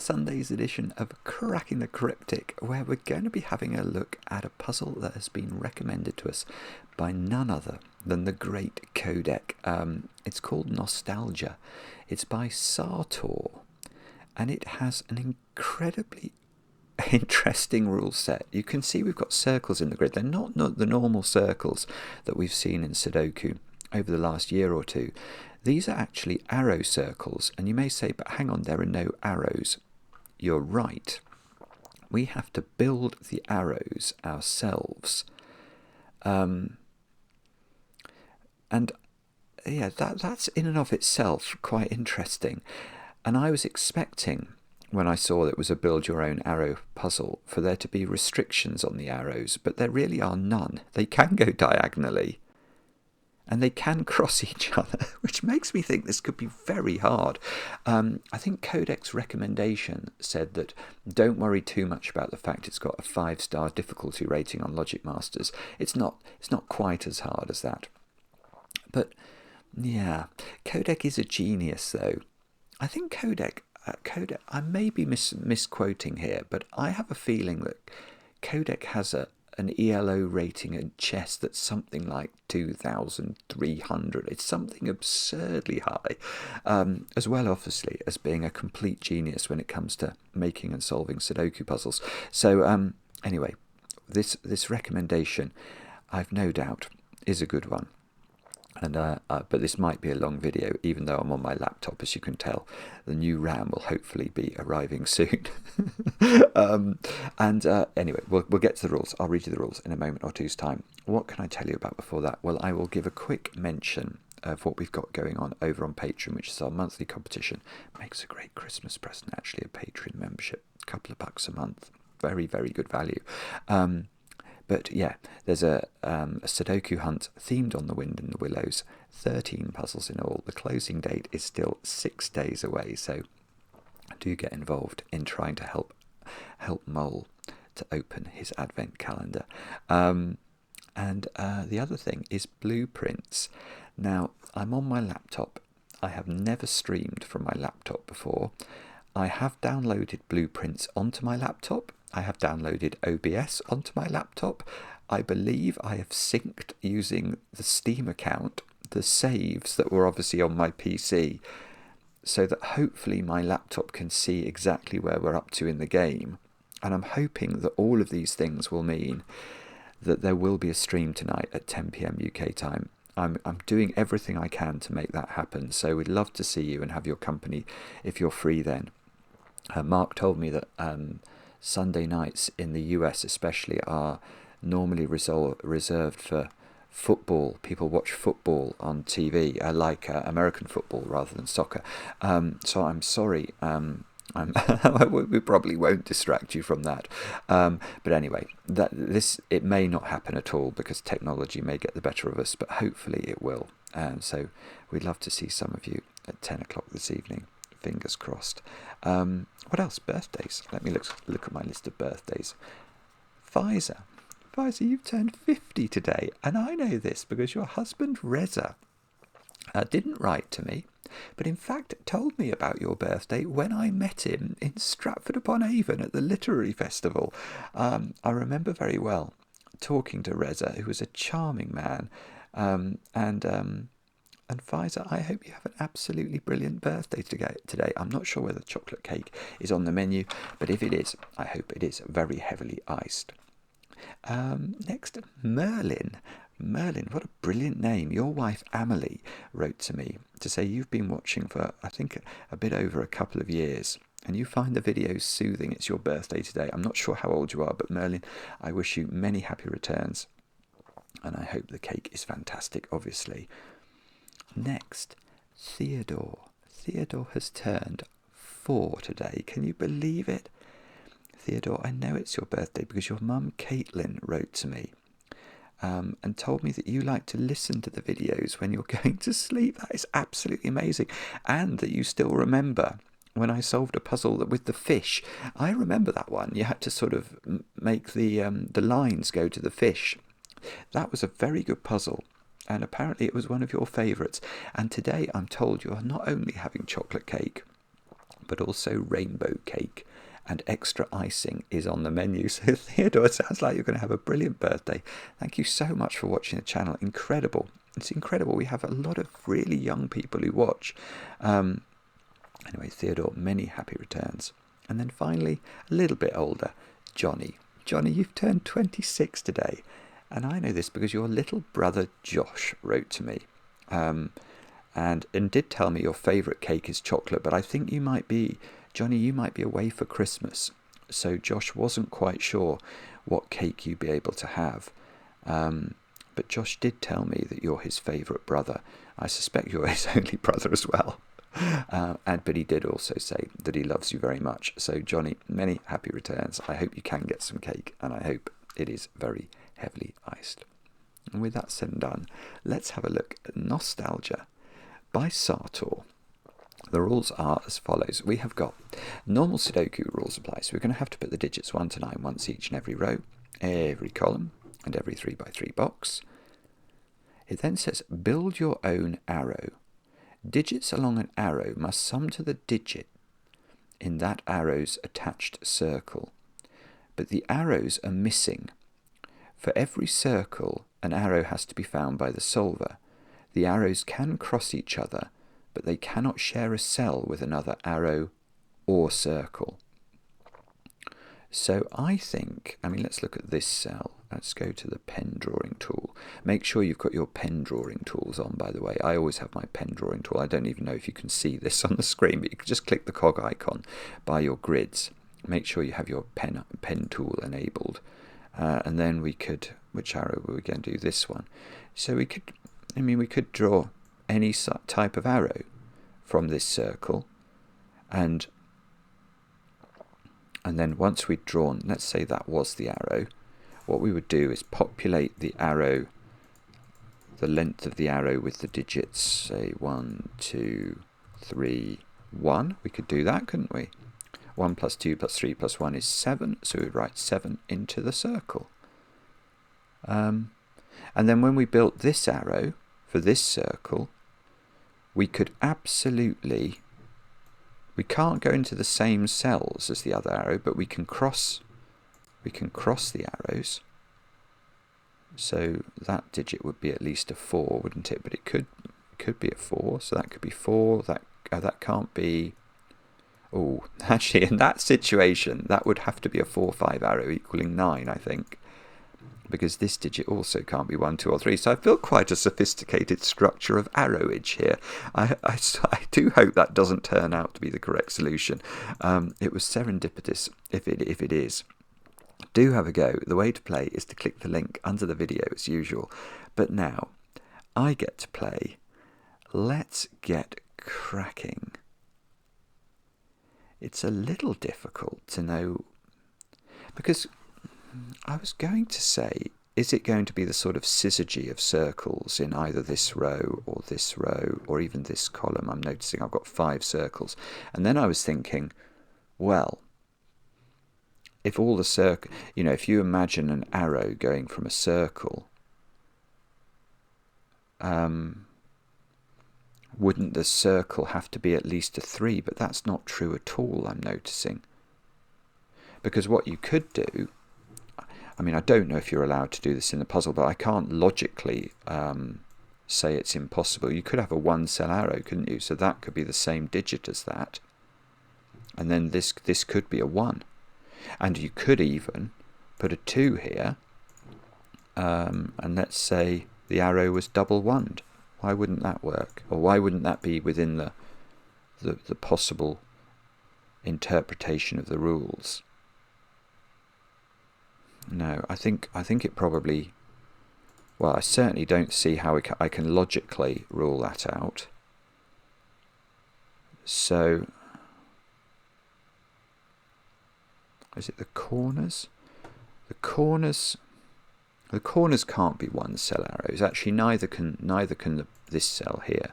Sunday's edition of Cracking the Cryptic, where we're going to be having a look at a puzzle that has been recommended to us by none other than the great Qodec. It's called Nostalgia. It's by Sartor, and it has an incredibly interesting rule set. You can see we've got circles in the grid. They're not the normal circles that we've seen in Sudoku over the last year or two. These are actually arrow circles, and you may say, but hang on, there are no arrows. You're right. We have to build the arrows ourselves. And yeah, that's in and of itself quite interesting. And I was expecting, when I saw that it was a build your own arrow puzzle, for there to be restrictions on the arrows, but there really are none. They can go diagonally, and they can cross each other, which makes me think this could be very hard. I think Qodec's recommendation said that don't worry too much about the fact it's got a 5-star difficulty rating on Logic Masters. It's not quite as hard as that. But yeah, Qodec is a genius though. I think Qodec, I may be misquoting here, but I have a feeling that Qodec has an ELO rating in chess that's something like 2,300. It's something absurdly high, as well obviously as being a complete genius when it comes to making and solving Sudoku puzzles. So anyway, this recommendation, I've no doubt, is a good one. And but this might be a long video, even though I'm on my laptop, as you can tell. The new RAM will hopefully be arriving soon. Anyway, we'll get to the rules. I'll read you the rules in a moment or two's time. What can I tell you about before that? Well, I will give a quick mention of what we've got going on over on Patreon, which is our monthly competition. Makes a great Christmas present, actually, a Patreon membership. A couple of bucks a month. Very, very good value. But yeah, there's a Sudoku hunt themed on the wind and the willows. 13 puzzles in all. The closing date is still 6 days away, so do get involved in trying to help Mole to open his advent calendar. And the other thing is blueprints. Now, I'm on my laptop. I have never streamed from my laptop before. I have downloaded blueprints onto my laptop. I have downloaded OBS onto my laptop. I believe I have synced using the Steam account the saves that were obviously on my PC, so that hopefully my laptop can see exactly where we're up to in the game. And I'm hoping that all of these things will mean that there will be a stream tonight at 10 PM UK time. I'm doing everything I can to make that happen, so we'd love to see you and have your company if you're free then. Mark told me that Sunday nights in the US especially are normally reserved for football. People watch football on TV, like American football rather than soccer. So I'm sorry, we probably won't distract you from that. But anyway, it may not happen at all because technology may get the better of us, but hopefully it will. So we'd love to see some of you at 10 o'clock this evening. Fingers crossed. What else? Birthdays. Let me look at my list of birthdays. Pfizer, you've turned 50 today, and I know this because your husband Reza didn't write to me, but in fact told me about your birthday when I met him in Stratford-upon-Avon at the Literary Festival. I remember very well talking to Reza, who was a charming man, and Pfizer, I hope you have an absolutely brilliant birthday today. I'm not sure whether chocolate cake is on the menu, but if it is, I hope it is very heavily iced. Next, Merlin. Merlin, what a brilliant name. Your wife Amelie wrote to me to say you've been watching for, I think, a bit over a couple of years, and you find the videos soothing. It's your birthday today. I'm not sure how old you are, but Merlin, I wish you many happy returns, and I hope the cake is fantastic, obviously. Next, Theodore. Theodore has turned 4 today. Can you believe it? Theodore, I know it's your birthday because your mum Caitlin wrote to me and told me that you like to listen to the videos when you're going to sleep. That is absolutely amazing. And that you still remember when I solved a puzzle with the fish. I remember that one. You had to sort of make the lines go to the fish. That was a very good puzzle. And apparently it was one of your favourites. And today I'm told you are not only having chocolate cake, but also rainbow cake, and extra icing is on the menu. So Theodore, it sounds like you're going to have a brilliant birthday. Thank you so much for watching the channel. Incredible. It's incredible. We have a lot of really young people who watch. Anyway, Theodore, many happy returns. And then finally, a little bit older, Johnny. Johnny, you've turned 26 today. And I know this because your little brother Josh wrote to me. And did tell me your favourite cake is chocolate, but I think you might be, Johnny, you might be away for Christmas. So Josh wasn't quite sure what cake you'd be able to have. But Josh did tell me that you're his favourite brother. I suspect you're his only brother as well. But he did also say that he loves you very much. So Johnny, many happy returns. I hope you can get some cake, and I hope it is very heavily iced. And with that said and done, let's have a look at Nostalgia by Sartor. The rules are as follows. We have got normal Sudoku rules apply. So we're going to have to put the digits 1 to 9 once each in every row, every column, and every 3 by 3 box. It then says, build your own arrow. Digits along an arrow must sum to the digit in that arrow's attached circle. But the arrows are missing. For every circle, an arrow has to be found by the solver. The arrows can cross each other, but they cannot share a cell with another arrow or circle. So I think, let's look at this cell. Let's go to the pen drawing tool. Make sure you've got your pen drawing tools on, by the way. I always have my pen drawing tool. I don't even know if you can see this on the screen, but you can just click the cog icon by your grids. Make sure you have your pen tool enabled. And then we could, which arrow were we going to do? This one. So we could draw any type of arrow from this circle, and then once we'd drawn, let's say that was the arrow, what we would do is populate the arrow, the length of the arrow with the digits, say 1, 2, 3, 1. We could do that, couldn't we? 1 plus 2 plus 3 plus 1 is 7, so we'd write 7 into the circle. And then when we built this arrow for this circle, we could absolutely, we can't go into the same cells as the other arrow, but we can cross the arrows. So that digit would be at least a 4, wouldn't it? But it could be a 4, so that could be 4. That can't be. Oh, actually, in that situation, that would have to be a 4, 5 arrow equaling 9, I think, because this digit also can't be 1, 2, or 3. So I built quite a sophisticated structure of arrowage here. I do hope that doesn't turn out to be the correct solution. It was serendipitous if it is. Do have a go. The way to play is to click the link under the video as usual. But now, I get to play. Let's get cracking. It's a little difficult to know, because I was going to say, is it going to be the sort of syzygy of circles in either this row or even this column? I'm noticing I've got 5 circles. And then I was thinking, well, if all the if you imagine an arrow going from a circle, wouldn't the circle have to be at least a 3? But that's not true at all, I'm noticing. Because what you could do, I don't know if you're allowed to do this in the puzzle, but I can't logically say it's impossible. You could have a 1-cell arrow, couldn't you? So that could be the same digit as that. And then this could be a 1. And you could even put a 2 here, and let's say the arrow was double 1'd. Why wouldn't that work? Or why wouldn't that be within the possible interpretation of the rules? No, I think it probably. Well, I certainly don't see how I can logically rule that out. So, is it the corners? The corners can't be 1-cell arrows. Actually, neither can this cell here,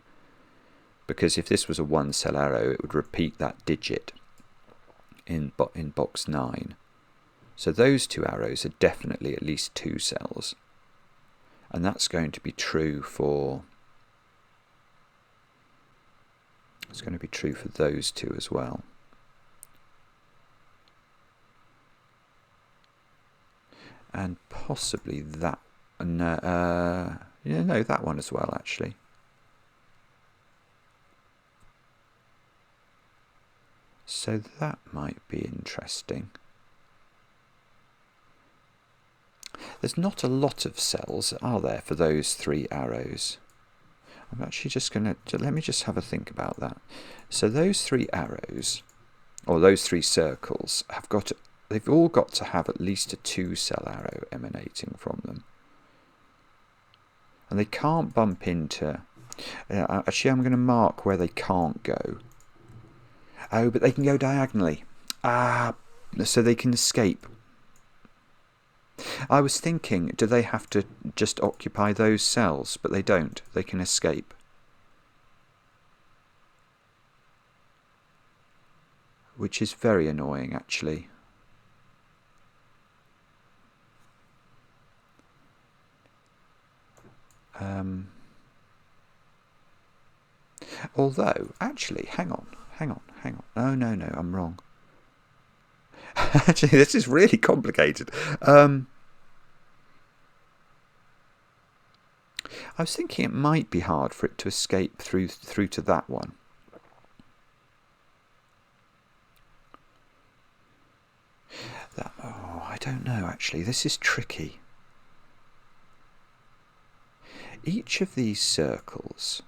because if this was a 1-cell arrow, it would repeat that digit in box 9. So those 2 arrows are definitely at least 2 cells, and that's going to be true for. It's going to be true for those 2 as well. and possibly that. Yeah, no, that one as well, actually. So that might be interesting. There's not a lot of cells, are there, for those 3 arrows? I'm actually just going to, let me just have a think about that. So those 3 arrows, or those 3 circles, they've all got to have at least a 2-cell arrow emanating from them. And they can't bump into... actually, I'm going to mark where they can't go. Oh, but they can go diagonally. So they can escape. I was thinking, do they have to just occupy those cells? But they don't. They can escape. Which is very annoying, actually. Although, actually, hang on. Oh, no, I'm wrong. Actually, this is really complicated. I was thinking it might be hard for it to escape through to that one. I don't know, actually. This is tricky. Each of these circles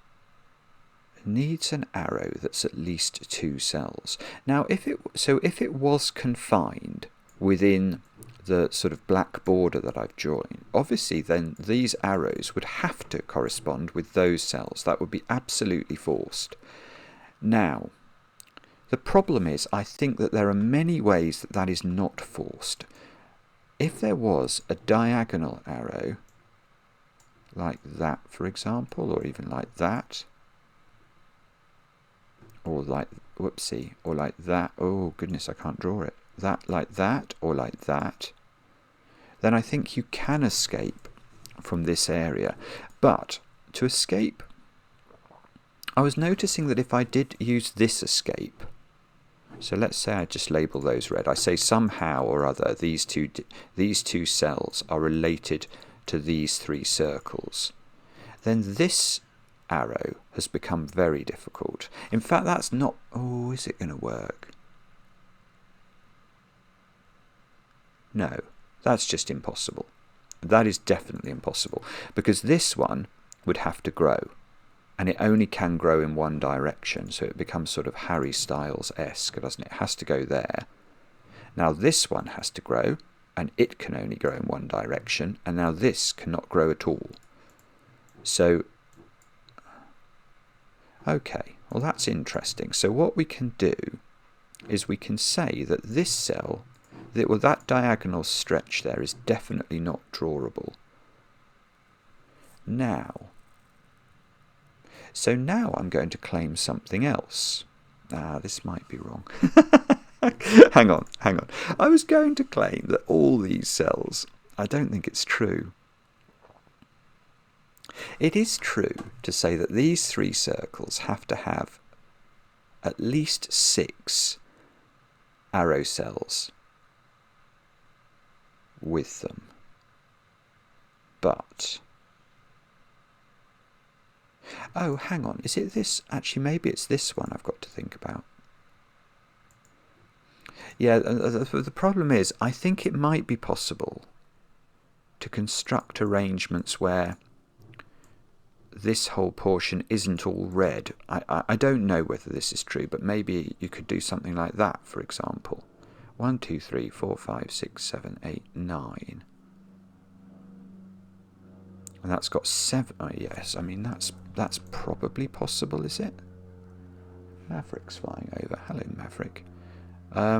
needs an arrow that's at least 2 cells. Now, if it was confined within the sort of black border that I've drawn, obviously then these arrows would have to correspond with those cells. That would be absolutely forced. Now, the problem is, I think that there are many ways that that is not forced. If there was a diagonal arrow, like that, for example, or even like that, or like, whoopsie, or like that, oh goodness, I can't draw it, that, like that, or like that, then I think you can escape from this area. But to escape, I was noticing that if I did use this escape, so let's say I just label those red, I say somehow or other these two cells are related to these 3 circles, then this arrow has become very difficult. In fact, that's not... Oh, is it going to work? No, that's just impossible. That is definitely impossible, because this one would have to grow, and it only can grow in one direction, so it becomes sort of Harry Styles-esque, doesn't it? It has to go there. Now this one has to grow, and it can only grow in one direction, and now this cannot grow at all. So, okay, well that's interesting. So what we can do is we can say that this cell, that diagonal stretch there is definitely not drawable. So now I'm going to claim something else. This might be wrong. Hang on. I was going to claim that all these cells, I don't think it's true. It is true to say that these 3 circles have to have at least 6 arrow cells with them. But... oh, hang on. Is it this? Actually, maybe it's this one I've got to think about. Yeah, the problem is, I think it might be possible to construct arrangements where this whole portion isn't all red. I don't know whether this is true, but maybe you could do something like that, for example. 1, 2, 3, 4, 5, 6, 7, 8, 9. And that's got 7. Oh, yes, I mean, that's probably possible, is it? Maverick's flying over. Hello, Maverick. I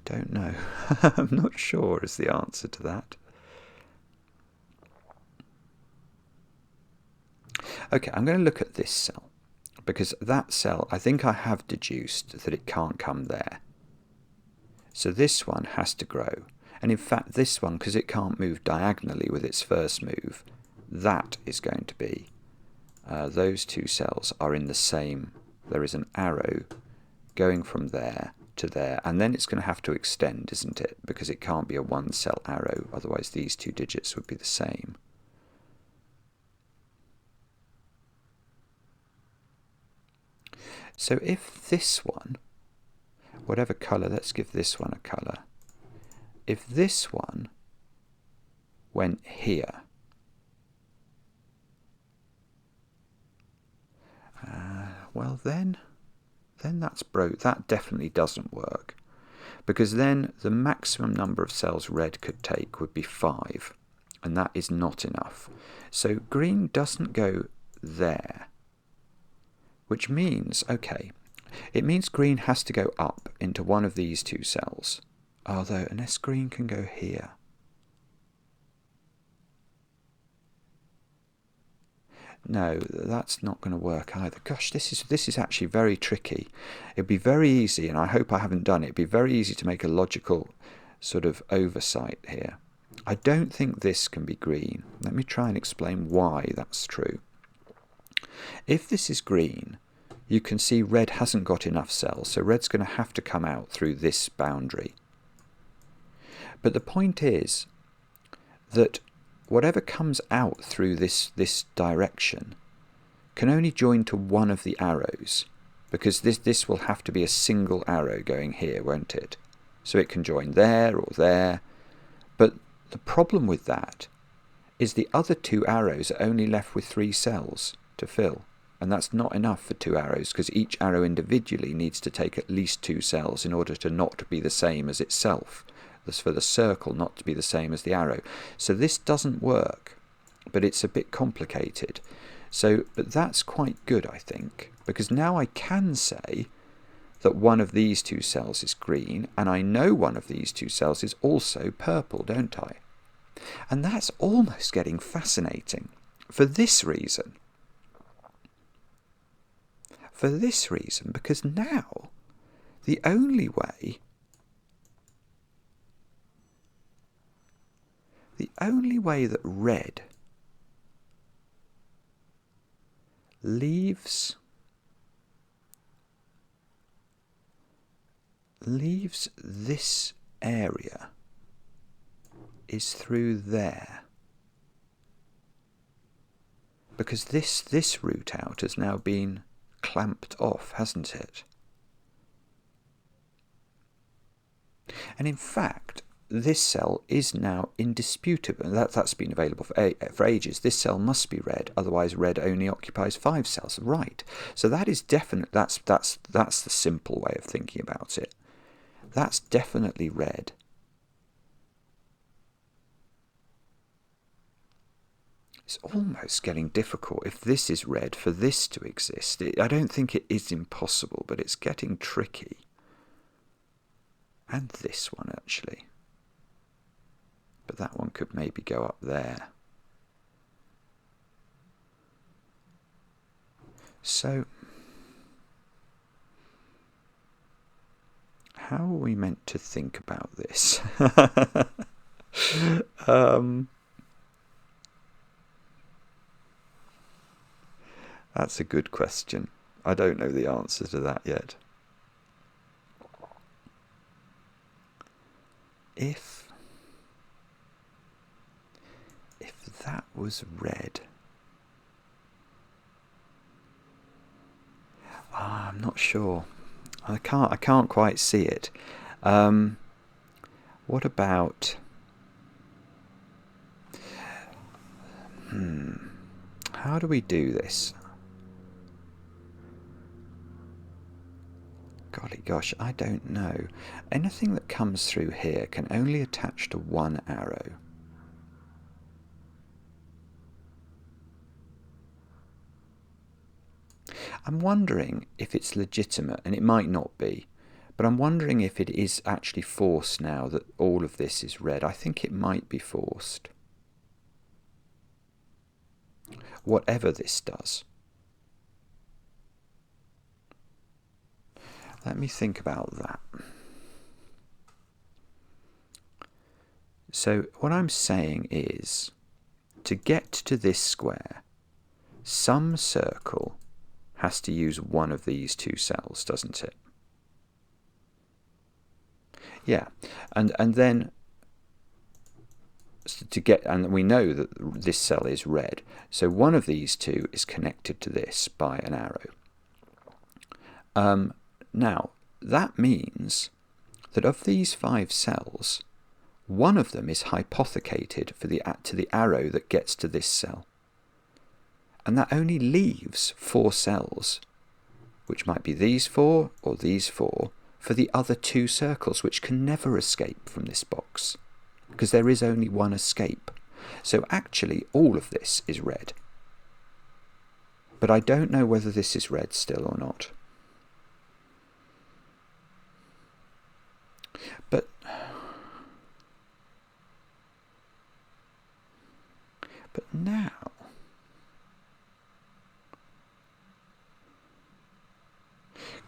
don't know. I'm not sure is the answer to that. Okay, I'm going to look at this cell, because that cell, I think I have deduced that it can't come there. So this one has to grow. And in fact, this one, because it can't move diagonally with its first move, that is going to be, those 2 cells are in the same there is an arrow going from there to there, and then it's going to have to extend, isn't it? Because it can't be a one cell arrow, otherwise these two digits would be the same. So if this one, whatever colour, let's give this one a colour. If this one went here, well then that's broke. That definitely doesn't work, because then the maximum number of cells red could take would be 5, and that is not enough. So green doesn't go there, which means, okay, it means green has to go up into one of these two cells, although unless green can go here. No, that's not going to work either. Gosh, this is actually very tricky. It'd be very easy, and I hope I haven't done it, it'd be very easy to make a logical sort of oversight here. I don't think this can be green. Let me try and explain why that's true. If this is green, you can see red hasn't got enough cells, so red's going to have to come out through this boundary. But the point is that whatever comes out through this direction can only join to one of the arrows, because this will have to be a single arrow going here, won't it? So it can join there or there. But the problem with that is the other two arrows are only left with 3 cells to fill. And that's not enough for 2 arrows, because each arrow individually needs to take at least 2 cells in order to not be the same as itself. That's for the circle not to be the same as the arrow. So this doesn't work, but it's a bit complicated. But that's quite good, I think, because now I can say that one of these 2 cells is green, and I know one of these 2 cells is also purple, don't I? And that's almost getting fascinating for this reason. For this reason, because now the only way that red leaves this area is through there, because this route out has now been clamped off, hasn't it? And in fact, this cell is now indisputable. That's been available for ages. This cell must be red, otherwise red only occupies 5 cells. Right. So that is definite. That's the simple way of thinking about it. That's definitely red. It's almost getting difficult. If this is red, for this to exist, I don't think it is impossible, but it's getting tricky. And this one, actually. But that one could maybe go up there. So, how are we meant to think about this? That's a good question. I don't know the answer to that yet. If that was red, I'm not sure. I can't quite see it. What about? How do we do this? Golly gosh, I don't know. Anything that comes through here can only attach to one arrow. I'm wondering if it's legitimate, and it might not be, but I'm wondering if it is actually forced now that all of this is red. I think it might be forced. Whatever this does. Let me think about that. So what I'm saying is, to get to this square, some circle has to use one of these two cells, doesn't it? Yeah, and then and we know that this cell is red, so one of these two is connected to this by an arrow. Now, that means that of these 5 cells, one of them is hypothecated to the arrow that gets to this cell. And that only leaves 4 cells, which might be these 4 or these 4, for the other 2 circles, which can never escape from this box, because there is only one escape. So actually all of this is red. But I don't know whether this is red still or not. But now,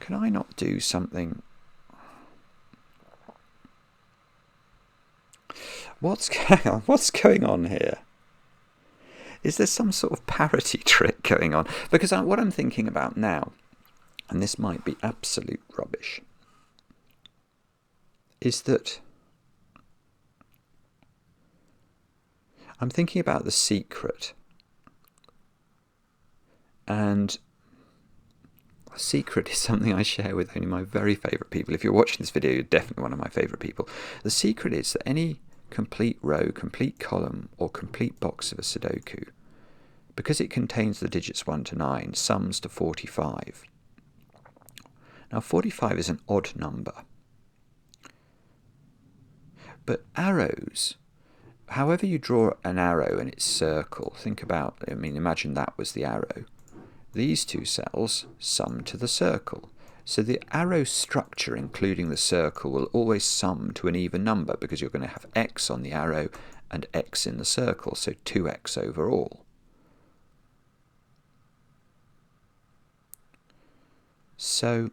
can I not do something? What's going on here? Is there some sort of parity trick going on? Because what I'm thinking about now, and this might be absolute rubbish, is that I'm thinking about The Secret. And The Secret is something I share with only my very favourite people. If you're watching this video, you're definitely one of my favourite people. The secret is that any complete row, complete column, or complete box of a Sudoku, because it contains the digits 1 to 9, sums to 45. Now 45 is an odd number. But arrows, however you draw an arrow in its circle, imagine that was the arrow. These 2 cells sum to the circle. So the arrow structure, including the circle, will always sum to an even number, because you're going to have x on the arrow and x in the circle, so 2x overall. So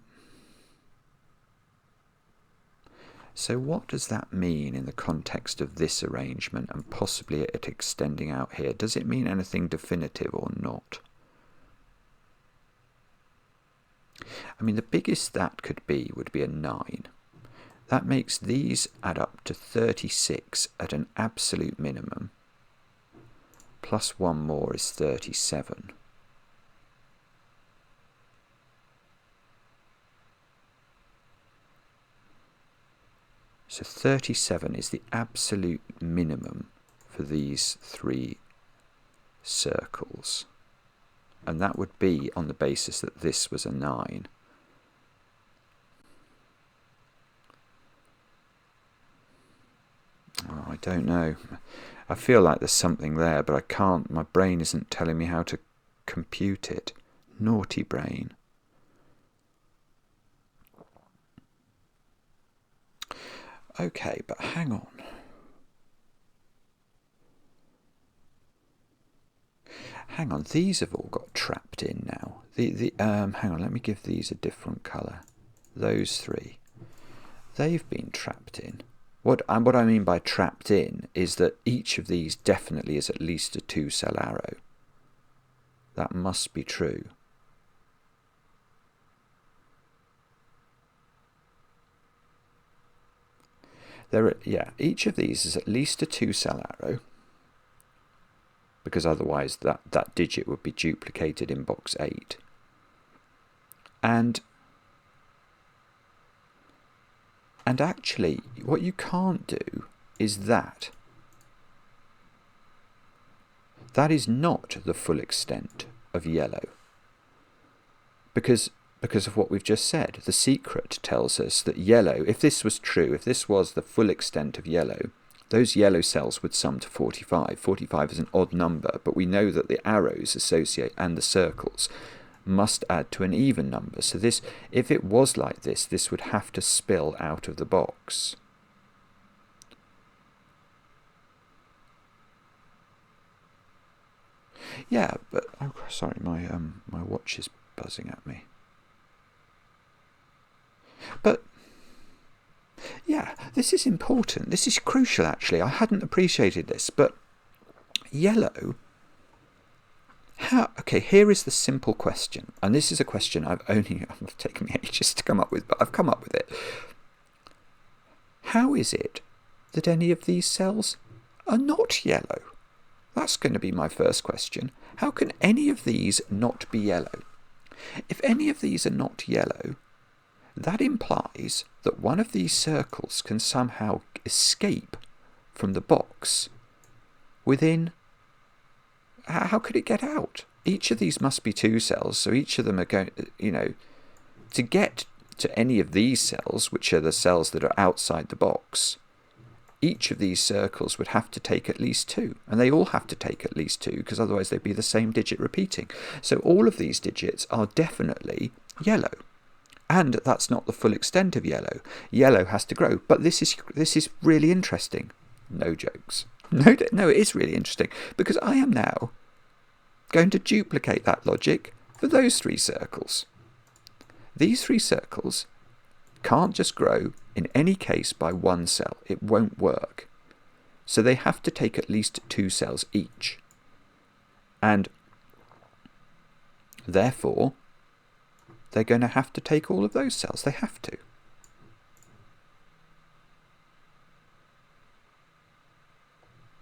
what does that mean in the context of this arrangement and possibly it extending out here? Does it mean anything definitive or not? I mean, the biggest that could be would be a 9. That makes these add up to 36 at an absolute minimum. Plus 1 more is 37. So 37 is the absolute minimum for these 3 circles. And that would be on the basis that this was a 9. Oh, I don't know. I feel like there's something there, but I can't. My brain isn't telling me how to compute it. Naughty brain. Okay, but hang on. Hang on, these have all got trapped in now. Hang on, let me give these a different colour. Those 3, they've been trapped in. What I mean by trapped in is that each of these definitely is at least a 2-cell arrow. That must be true. Each of these is at least a 2-cell arrow, because otherwise that digit would be duplicated in box 8. And actually, what you can't do is that. That is not the full extent of yellow. Because of what we've just said. The secret tells us that yellow, if this was true, if this was the full extent of yellow, those yellow cells would sum to 45. 45 is an odd number, but we know that the arrows and the circles must add to an even number. So this, if it was like this, this would have to spill out of the box. Yeah, but oh, sorry, my watch is buzzing at me. But yeah, this is important. This is crucial, actually. I hadn't appreciated this, but yellow Okay, here is the simple question, and this is a question I've taken me ages to come up with, but I've come up with it. How is it that any of these cells are not yellow? That's going to be my first question. How can any of these not be yellow? If any of these are not yellow, that implies that one of these circles can somehow escape from the box within... How could it get out? Each of these must be 2 cells, so each of them are going, to get to any of these cells, which are the cells that are outside the box, each of these circles would have to take at least 2, and they all have to take at least 2, because otherwise they'd be the same digit repeating. So all of these digits are definitely yellow. And that's not the full extent of yellow. Yellow has to grow. But this is really interesting. No jokes. No, it is really interesting. Because I am now going to duplicate that logic for those 3 circles. These 3 circles can't just grow in any case by 1 cell. It won't work. So they have to take at least 2 cells each. And therefore, they're going to have to take all of those cells. They have to.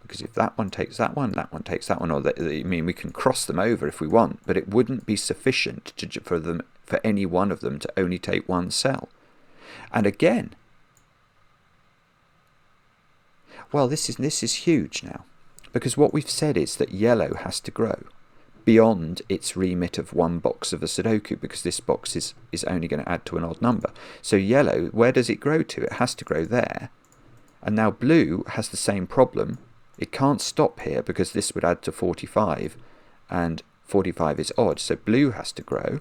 Because if that one takes that one takes that one, or we can cross them over if we want, but it wouldn't be sufficient for any one of them to only take 1 cell. And again, well, this is huge now, because what we've said is that yellow has to grow beyond its remit of 1 box of a Sudoku, because this box is only going to add to an odd number. So yellow, where does it grow to? It has to grow there. And now blue has the same problem. It can't stop here because this would add to 45, and 45 is odd, so blue has to grow.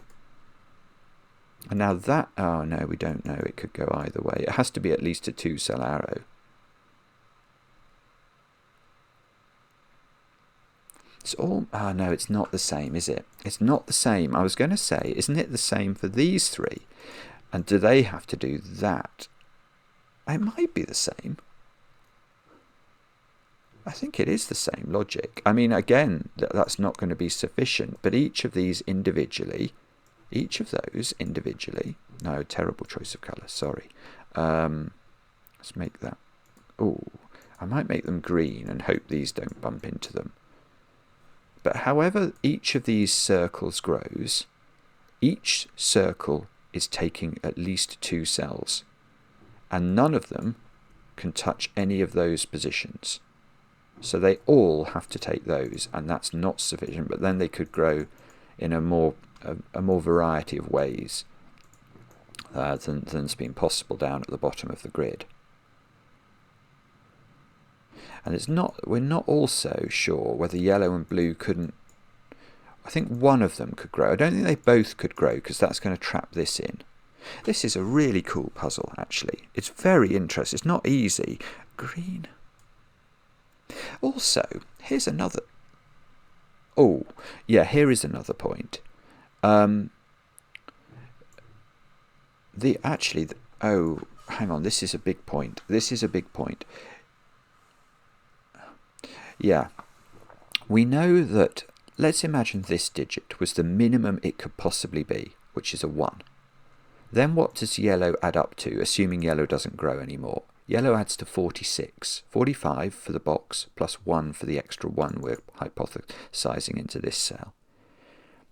And now that, oh no, we don't know, it could go either way. It has to be at least a 2-cell arrow. It's all, no, it's not the same, is it? It's not the same. I was going to say, isn't it the same for these 3? And do they have to do that? It might be the same. I think it is the same logic. I mean, again, that's not going to be sufficient, but each of those individually, no, terrible choice of colour, sorry. Let's make that, I might make them green and hope these don't bump into them. But however each of these circles grows, each circle is taking at least 2 cells, and none of them can touch any of those positions. So they all have to take those, and that's not sufficient. But then they could grow in a more variety of ways than's been possible down at the bottom of the grid. And we're not also sure whether yellow and blue couldn't. I think one of them could grow. I don't think they both could grow, because that's going to trap this in. This is a really cool puzzle, actually. It's very interesting. It's not easy. Green. Also, here's another... here is another point. Hang on, this is a big point. Yeah, we know that, let's imagine this digit was the minimum it could possibly be, which is a 1. Then what does yellow add up to, assuming yellow doesn't grow anymore? Yellow adds to 46. 45 for the box, plus 1 for the extra 1 we're hypothesizing into this cell.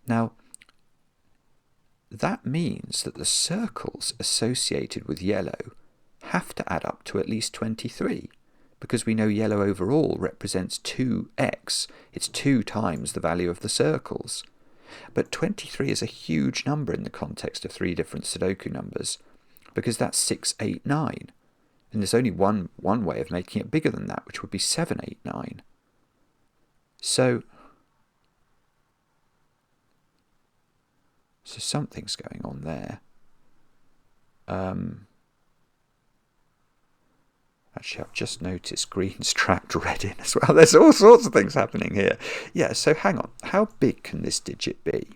Now, that means that the circles associated with yellow have to add up to at least 23. Because we know yellow overall represents 2x. It's 2 times the value of the circles. But 23 is a huge number in the context of 3 different Sudoku numbers, because that's 6, 8, 9. And there's only one way of making it bigger than that, which would be 7, 8, 9. So something's going on there. Actually, I've just noticed green's tracked red in as well. There's all sorts of things happening here. Yeah, so hang on. How big can this digit be?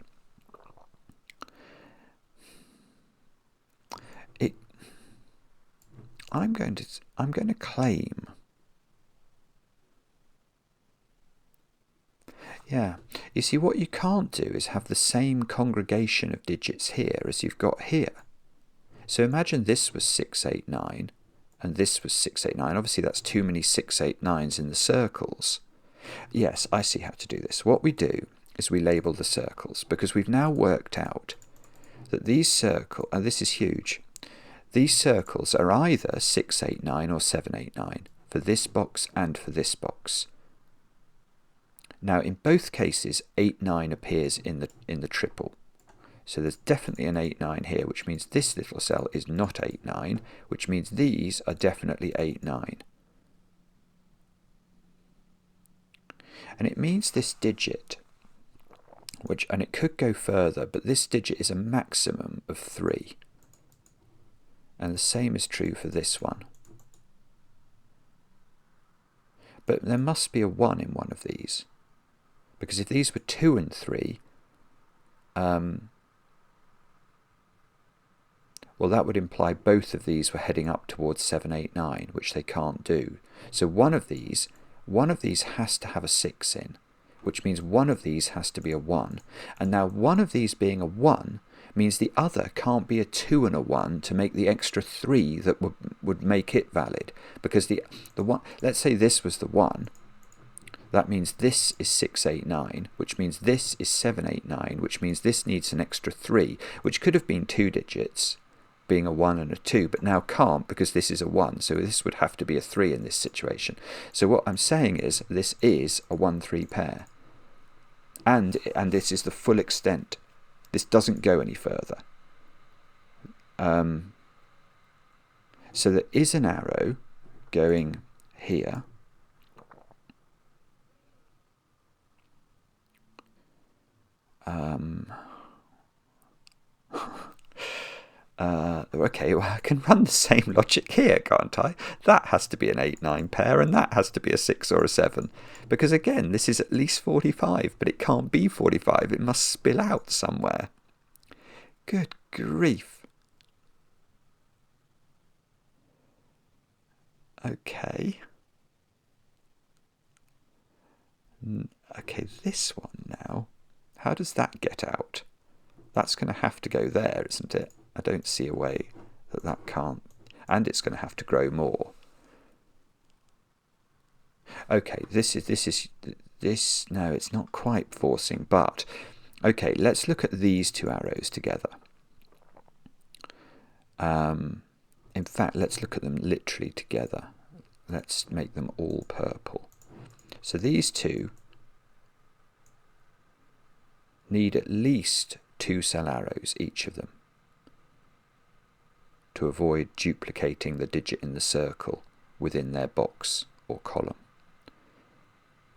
I'm going to claim. Yeah. You see, what you can't do is have the same congregation of digits here as you've got here. So imagine this was 689 and this was 689. Obviously, that's too many 689s in the circles. Yes, I see how to do this. What we do is we label the circles, because we've now worked out that these circles, and this is huge, these circles are either 689 or 789 for this box and for this box. Now, in both cases, 89 appears in the triple. So there's definitely an 89 here, which means this little cell is not 89, which means these are definitely 89. And it means this digit, and it could go further, but this digit is a maximum of 3. And the same is true for this one. But there must be a 1 in one of these, because if these were 2 and 3, well, that would imply both of these were heading up towards 789, which they can't do. So one of these has to have a 6 in, which means one of these has to be a 1. And now one of these being a 1 means the other can't be a 2 and a 1 to make the extra 3 that would make it valid. Because the one, let's say this was the 1, that means this is 689, which means this is 789, which means this needs an extra 3, which could have been 2 digits, being a 1 and a 2, but now can't because this is a 1, so this would have to be a 3 in this situation. So what I'm saying is this is a 1-3 pair, and this is the full extent. This doesn't go any further. So there is an arrow going here, okay, well, I can run the same logic here, can't I? That has to be an 8-9 pair, and that has to be a 6 or a 7. Because again, this is at least 45, but it can't be 45. It must spill out somewhere. Good grief. Okay. Okay, this one now. How does that get out? That's going to have to go there, isn't it? I don't see a way that can't. And it's going to have to grow more. Okay, no, it's not quite forcing, but okay, let's look at these two arrows together. In fact, let's look at them literally together. Let's make them all purple. So these two need at least 2 cell arrows, each of them, to avoid duplicating the digit in the circle within their box or column.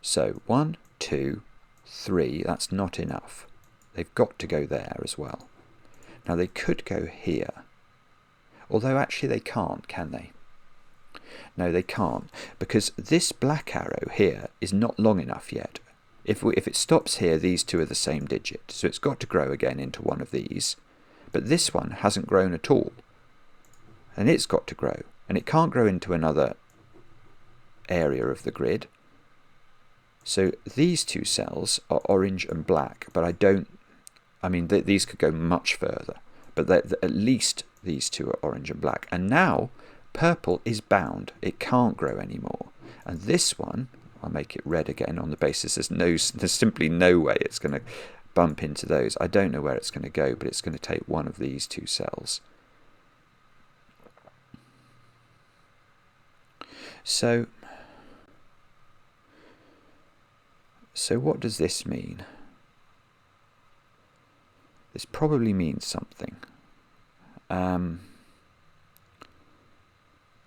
So 1, 2, 3, that's not enough. They've got to go there as well. Now they could go here, although actually they can't, can they? No, they can't, because this black arrow here is not long enough yet. If it stops here, these two are the same digit, so it's got to grow again into one of these. But this one hasn't grown at all, and it's got to grow, and it can't grow into another area of the grid. So these two cells are orange and black, but these could go much further, but at least these two are orange and black. And now purple is bound, it can't grow anymore. And this one, I'll make it red again on the basis there's simply no way it's going to bump into those. I don't know where it's going to go, but it's going to take one of these two cells. So what does this mean? This probably means something.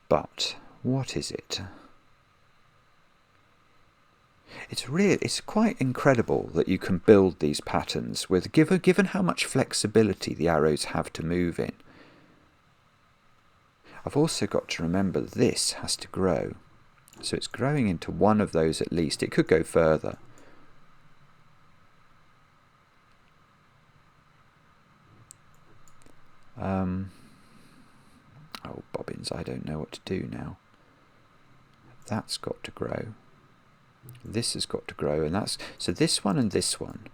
But what is it? It's quite incredible that you can build these patterns given how much flexibility the arrows have to move in. I've also got to remember this has to grow. So it's growing into one of those at least. It could go further. Oh, bobbins, I don't know what to do now. That's got to grow. This has got to grow, and that's so this one and this one.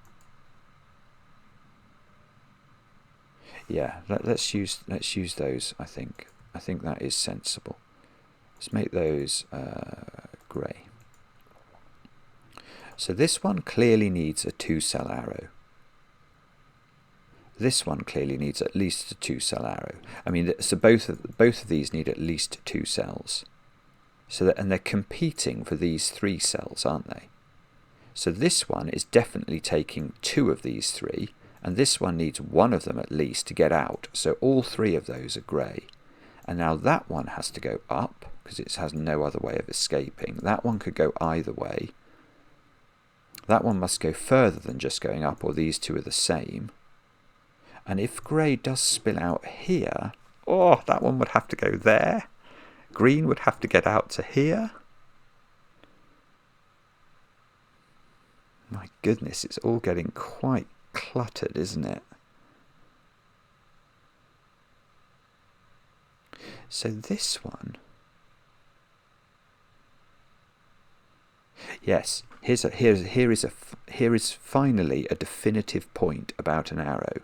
Yeah, let's use those. I think that is sensible. Let's make those grey. So this one clearly needs a 2-cell arrow. This one clearly needs at least a 2-cell arrow. I mean, so both of these need at least 2 cells. So and they're competing for these 3 cells, aren't they? So this one is definitely taking 2 of these 3, and this one needs 1 of them at least to get out. So all 3 of those are grey. And now that one has to go up, because it has no other way of escaping. That one could go either way. That one must go further than just going up, or these 2 are the same. And if grey does spill out here, oh, that one would have to go there. Green would have to get out to here. My goodness, it's all getting quite cluttered, isn't it? So this one, yes, here is finally a definitive point about an arrow.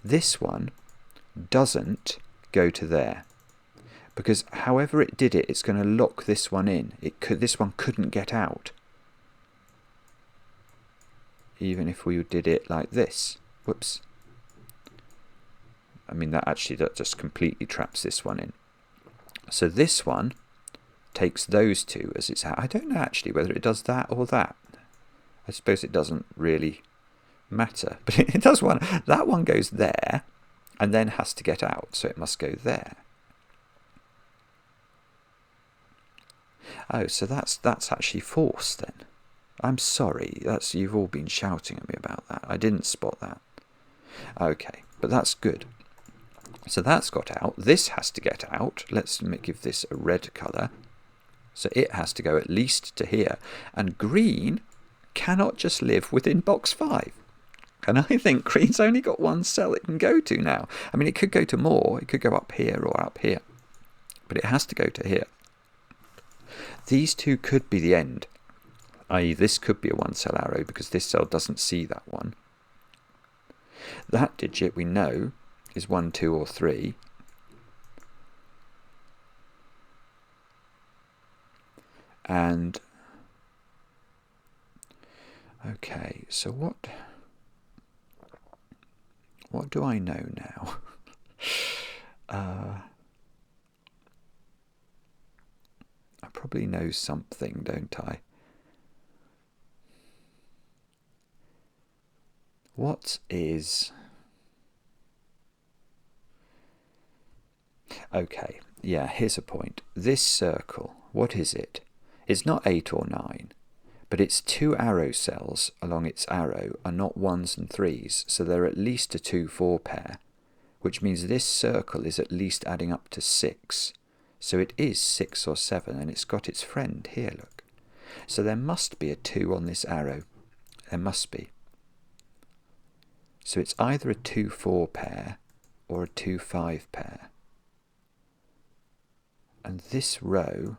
This one doesn't go to there, because however it did it, it's going to lock this one in. This one couldn't get out, even if we did it like this. Whoops. I mean, that just completely traps this one in. So this one takes those 2 as its. I don't know actually whether it does that or that. I suppose it doesn't really matter, but it does one. That one goes there and then has to get out, so it must go there. Oh, so that's actually forced then. I'm sorry, you've all been shouting at me about that. I didn't spot that. Okay, but that's good. So that's got out. This has to get out. Let's give this a red colour. So it has to go at least to here. And green cannot just live within box 5. And I think green's only got 1 cell it can go to now. I mean, it could go to more. It could go up here or up here. But it has to go to here. These 2 could be the end. I.e. this could be a 1-cell arrow because this cell doesn't see that one. That digit we know is 1, 2 or 3. And okay, so what do I know now? I probably know something, don't I? What is... Okay, yeah, here's a point. This circle, what is it? It's not 8 or 9, but its 2 arrow cells along its arrow are not 1s and 3s, so they're at least a 2-4 pair, which means this circle is at least adding up to 6. So it is 6 or 7, and it's got its friend here, look. So there must be a 2 on this arrow. There must be. So it's either a 2-4 pair or a 2-5 pair. And this row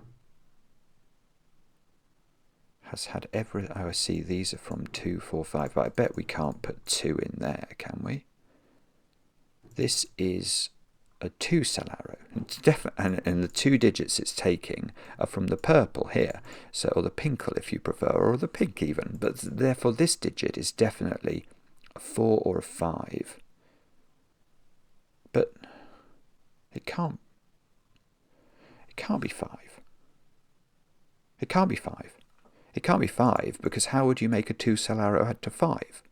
has had every... Oh, I see, these are from 2, 4, 5, but I bet we can't put 2 in there, can we? This is a 2-cell arrow. It's and the 2 digits it's taking are from the purple here, so, or the pinkle if you prefer, or the pink even. But therefore this digit is definitely a 4 or a 5. But it can't be 5. It can't be 5. It can't be 5 because how would you make a 2-cell arrow add to 5?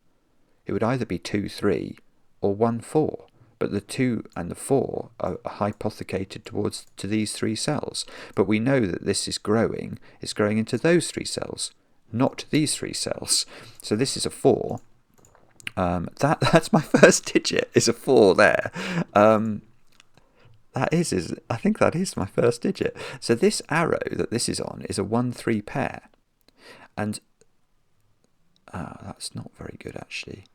It would either be 2, 3 or 1, 4. But the 2 and the 4 are hypothecated to these 3 cells. But we know that this is growing. It's growing into those 3 cells, not these 3 cells. So this is a 4. That's my first digit, is a 4 there. I think that is my first digit. So this arrow that this is on is a 1-3 pair. And that's not very good actually.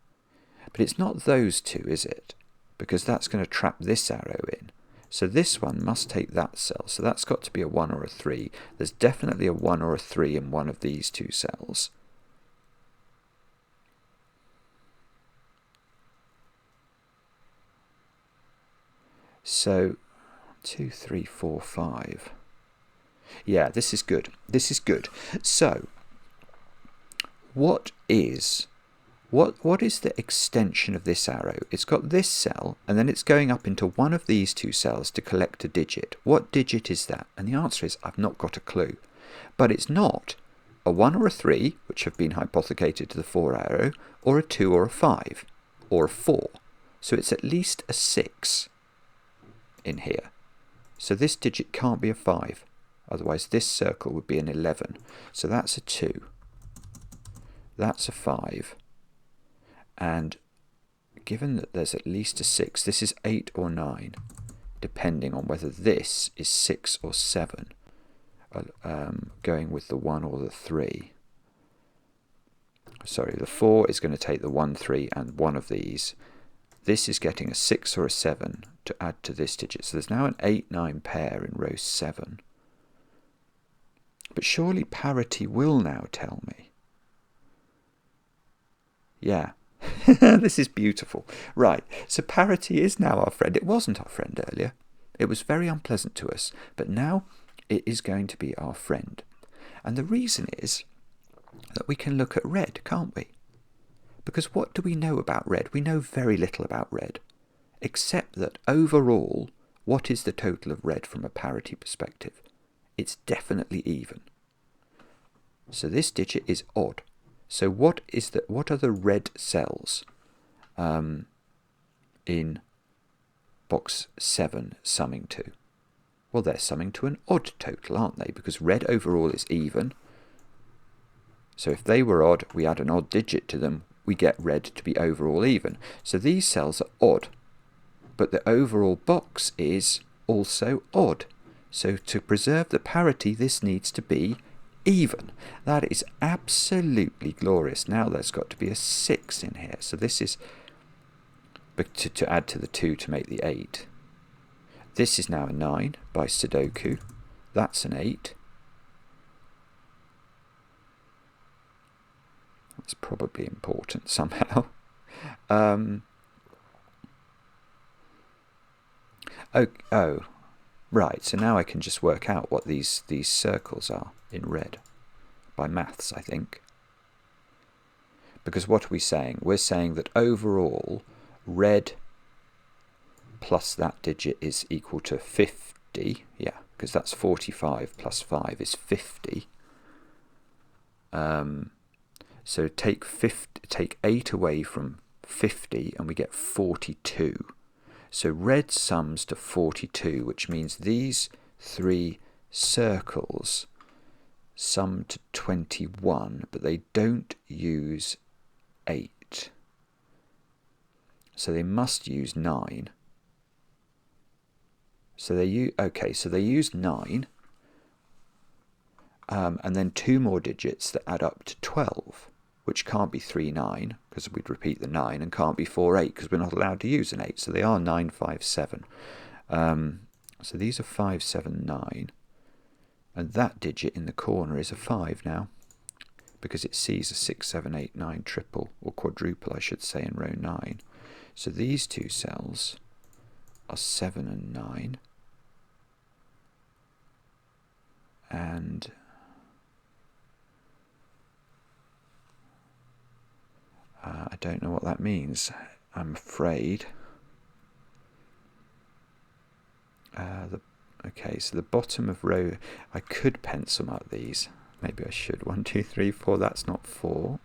But it's not those 2, is it? Because that's going to trap this arrow in. So this one must take that cell. So that's got to be a 1 or a 3. There's definitely a 1 or a 3 in one of these two cells. So 2, 3, 4, 5. Yeah, this is good. This is good. So what is the extension of this arrow? It's got this cell, and then it's going up into one of these two cells to collect a digit. What digit is that? And the answer is, I've not got a clue. But it's not a 1 or a 3, which have been hypothecated to the 4 arrow, or a 2 or a 5, or a 4. So it's at least a 6 in here. So this digit can't be a 5. Otherwise this circle would be an 11. So that's a 2. That's a 5. And given that there's at least a 6, this is 8 or 9, depending on whether this is 6 or 7, going with the 1 or the 3. Sorry, the 4 is going to take the 1, 3 and one of these. This is getting a 6 or a 7 to add to this digit. So there's now an 8, 9 pair in row 7. But surely parity will now tell me. Yeah. This is beautiful. Right, so parity is now our friend. It wasn't our friend earlier. It was very unpleasant to us, but now it is going to be our friend. And the reason is that we can look at red, can't we? Because what do we know about red? We know very little about red, except that overall, what is the total of red from a parity perspective? It's definitely even. So this digit is odd. So what are the red cells in box 7 summing to? Well, they're summing to an odd total, aren't they? Because red overall is even. So if they were odd, we add an odd digit to them, we get red to be overall even. So these cells are odd, but the overall box is also odd. So to preserve the parity, this needs to be even. That is absolutely glorious. Now there's got to be a 6 in here. So this is to add to the 2 to make the 8. This is now a 9 by Sudoku. That's an 8. That's probably important somehow. Oh, right. So now I can just work out what these circles are in red by maths, I think. Because what are we saying? We're saying that overall red plus that digit is equal to 50. Yeah, because that's 45 plus 5 is 50. So take 8 away from 50 and we get 42. So red sums to 42, which means these 3 circles sum to 21, but they don't use 8. So they must use 9. So they use 9, and then 2 more digits that add up to 12, which can't be 3, 9, because we'd repeat the 9, and can't be 4, 8, because we're not allowed to use an 8. So they are 9, 5, 7. So these are 5, 7, 9. And that digit in the corner is a 5 now, because it sees a 6, 7, 8, 9 triple, or quadruple, I should say, in row 9. So these two cells are 7 and 9. And I don't know what that means, I'm afraid. Okay, so the bottom of row, I could pencil mark these. Maybe I should. 1, 2, 3, 4, that's not 4.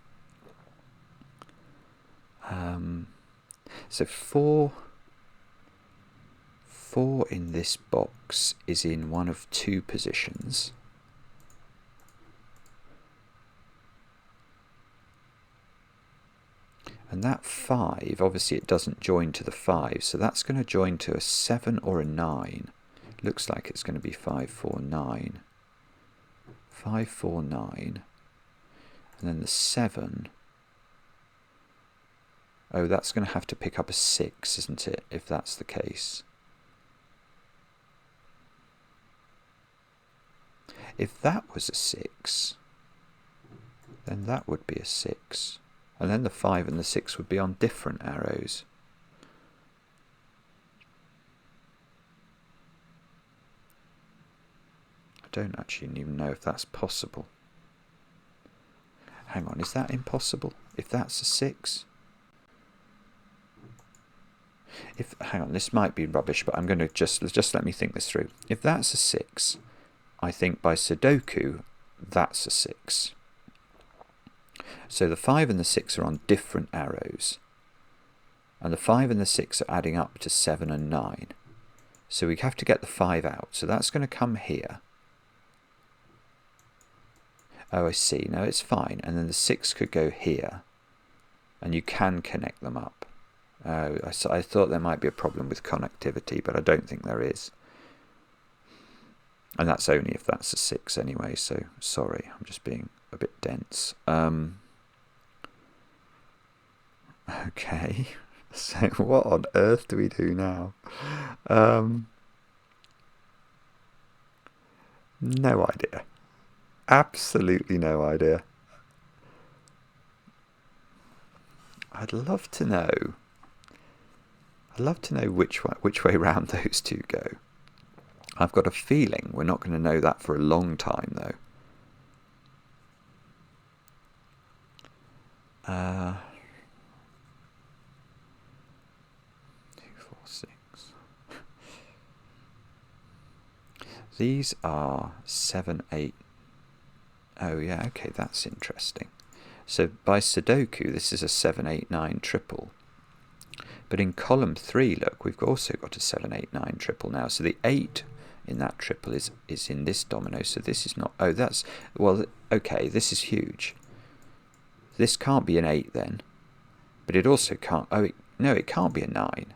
So 4 in this box is in one of 2 positions. And that 5, obviously it doesn't join to the 5, so that's going to join to a 7 or a 9. Looks like it's going to be 5, 4, 9. 5, 4, 9. And then the 7. Oh, that's going to have to pick up a 6, isn't it, if that's the case? If that was a 6, then that would be a 6. And then the 5 and the 6 would be on different arrows. I don't actually even know if that's possible. Hang on, is that impossible? If that's a 6? Hang on, this might be rubbish, but I'm going to just let me think this through. If that's a 6, I think by Sudoku, that's a 6. So the 5 and the 6 are on different arrows. And the 5 and the 6 are adding up to 7 and 9. So we have to get the 5 out. So that's going to come here. Oh, I see. No, it's fine. And then the 6 could go here. And you can connect them up. I thought there might be a problem with connectivity, but I don't think there is. And that's only if that's a 6 anyway, so sorry, I'm just being a bit dense. Okay, so what on earth do we do now? No idea. Absolutely no idea. I'd love to know. I'd love to know which way round those two go. I've got a feeling we're not going to know that for a long time, though. 2, 4, 6. These are 7, 8. Oh yeah, okay, that's interesting. So by Sudoku, this is a 7, 8, 9 triple. But in column 3, look, we've also got a 7, 8, 9 triple now. So the 8 in that triple is in this domino. So this is not... Oh, that's... Well, okay, this is huge. This can't be an 8 then. But it also can't... Oh, no, it can't be a 9.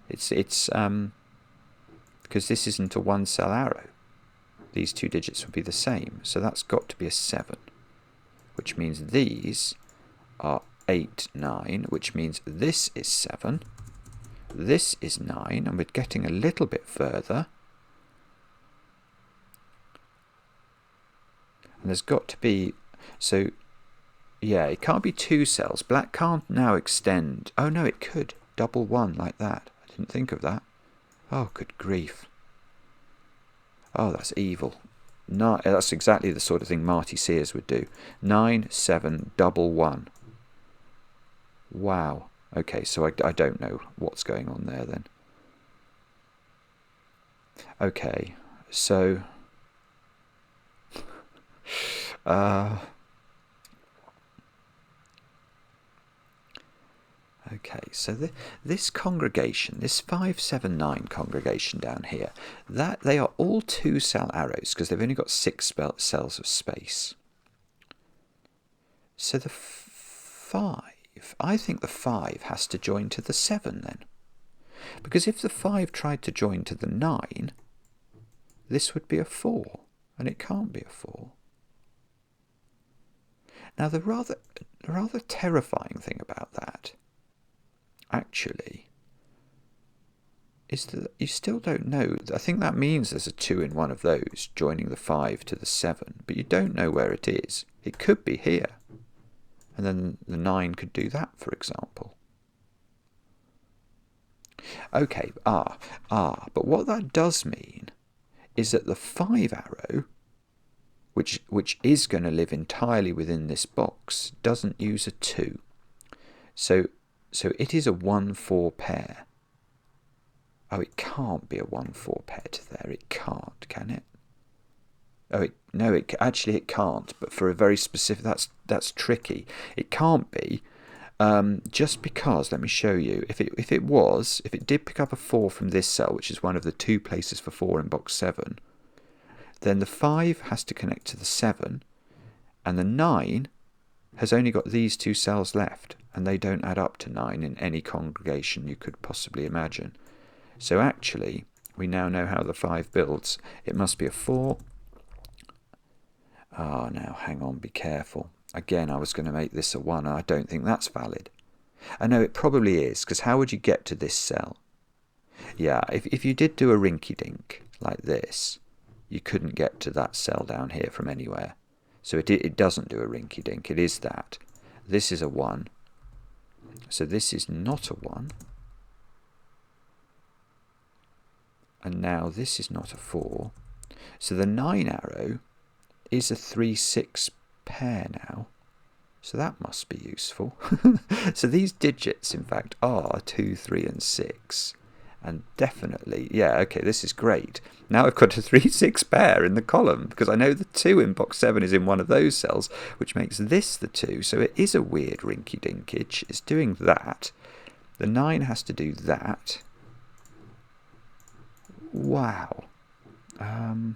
It's because this isn't a one-cell arrow. These two digits would be the same. So that's got to be a 7. Which means these are 8, 9. Which means this is 7. This is 9. And we're getting a little bit further. And there's got to be... So, yeah, it can't be 2 cells. Black can't now extend... Oh, no, it could. Double 1 like that. I didn't think of that. Oh, good grief. Oh, that's evil. No, that's exactly the sort of thing Marty Sears would do. 9, 7, double 1. Wow. Okay, so I don't know what's going on there then. Okay, so... Okay, so this congregation, this 579 congregation down here, that they are all 2-cell arrows because they've only got 6 cells of space. So the 5, I think the 5 has to join to the 7 then. Because if the 5 tried to join to the 9, this would be a 4, and it can't be a 4. Now the rather terrifying thing about that, actually, is that you still don't know. I think that means there's a 2 in one of those, joining the 5 to the 7, but you don't know where it is. It could be here, and then the 9 could do that, for example. Okay, but what that does mean is that the 5 arrow, which is going to live entirely within this box, doesn't use a 2. So it is a 1-4 pair. Oh, it can't be a 1-4 pair to there. It can't, can it? Oh, no, actually it can't. But for a very specific, that's tricky. It can't be, just because. Let me show you. If it did pick up a 4 from this cell, which is one of the 2 places for 4 in box 7, then the 5 has to connect to the 7, and the 9 has only got these 2 cells left, and they don't add up to 9 in any congregation you could possibly imagine. So actually, we now know how the 5 builds. It must be a 4. Now hang on, be careful. Again, I was going to make this a 1, and I don't think that's valid. I know it probably is, because how would you get to this cell? Yeah, if you did do a rinky-dink like this, you couldn't get to that cell down here from anywhere. So it doesn't do a rinky-dink. It is that. This is a 1. So this is not a 1. And now this is not a 4. So the 9 arrow is a 3-6 pair now. So that must be useful. So these digits, in fact, are 2, 3, and 6. And definitely, yeah, okay, this is great. Now I've got a 3-6 pair in the column, because I know the 2 in box 7 is in one of those cells, which makes this the 2. So it is a weird rinky-dinkage. It's doing that. The 9 has to do that. Wow. And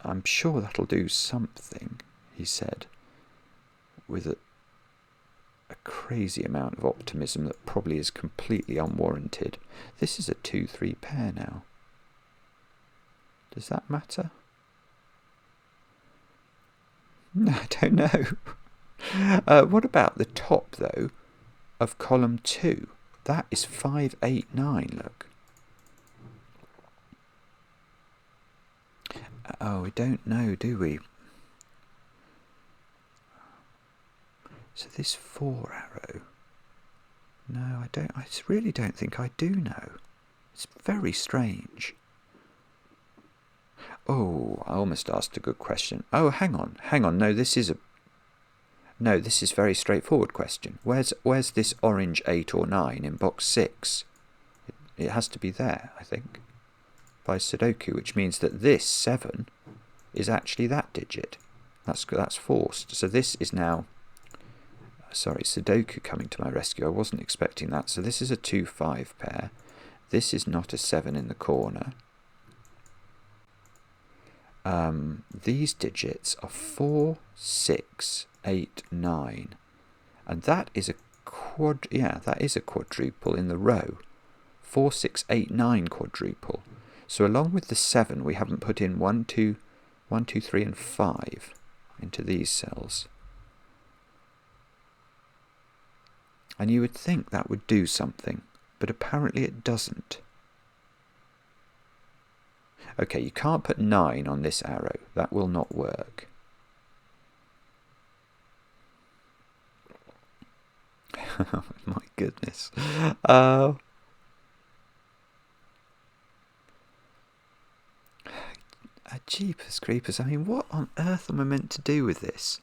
I'm sure that'll do something, he said, with a crazy amount of optimism that probably is completely unwarranted. This is a 2-3 pair now. Does that matter? No, I don't know. What about the top, though, of column 2? That is 5, 8, 9, look. Oh, we don't know, do we? So this 4 arrow. No, I don't. I really don't think I do know. It's very strange. Oh, I almost asked a good question. Oh, hang on. No, this is a very straightforward question. Where's this orange 8 or 9 in box 6? It has to be there, I think, by Sudoku, which means that this 7 is actually that digit. That's forced. So this is now, sorry, Sudoku coming to my rescue. I wasn't expecting that. So this is a 2-5 pair. This is not a 7 in the corner. These digits are 4, 6, 8, 9, and that is a quadruple in the row. 4, 6, 8, 9 quadruple. So along with the 7, we haven't put in 1, 2, 3, and 5 into these cells. And you would think that would do something, but apparently it doesn't. Okay, you can't put 9 on this arrow. That will not work. My goodness. Jeepers creepers. I mean, what on earth am I meant to do with this?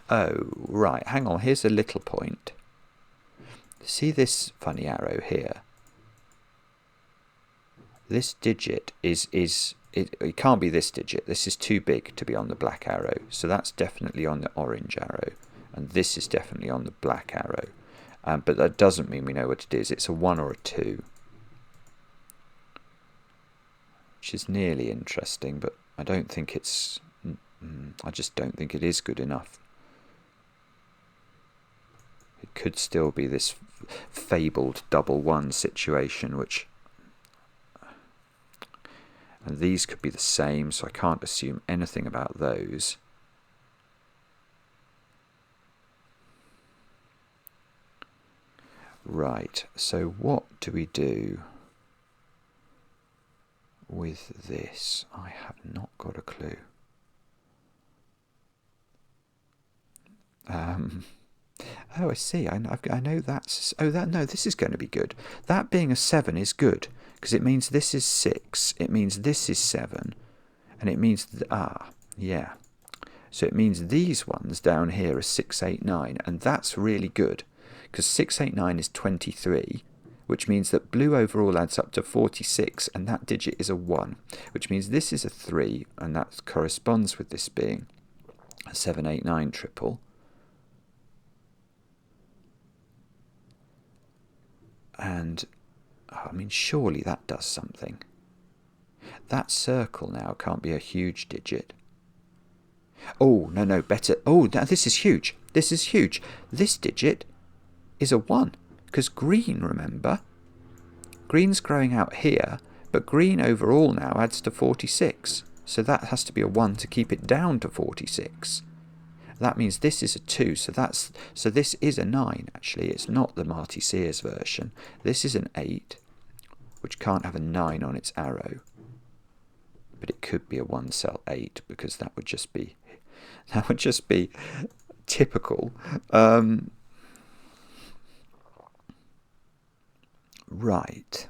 Oh, right, hang on, here's a little point. See this funny arrow here? This digit it can't be this digit. This is too big to be on the black arrow. So that's definitely on the orange arrow. And this is definitely on the black arrow. But that doesn't mean we know what it is. It's a 1 or a 2. Which is nearly interesting, but I don't think it's... I just don't think it is good enough. It could still be this fabled double 1 situation, which... And these could be the same, so I can't assume anything about those. Right, so what do we do with this? I have not got a clue. Oh, I see. I know that's... Oh, no, this is going to be good. That being a 7 is good, because it means this is 6, it means this is 7, and it means... yeah. So it means these ones down here are 6, 8, 9, and that's really good, because 6, 8, 9 is 23, which means that blue overall adds up to 46, and that digit is a 1, which means this is a 3, and that corresponds with this being a 7, 8, 9 triple. And, I mean, surely that does something. That circle now can't be a huge digit. Oh, no, better. Oh, now this is huge. This is huge. This digit is a 1. Because green, remember? Green's growing out here, but green overall now adds to 46. So that has to be a 1 to keep it down to 46. That means this is a 2, so this is a 9 actually. It's not the Marty Sears version. This is an 8, which can't have a 9 on its arrow. But it could be a 1 cell 8, because that would just be typical. Right.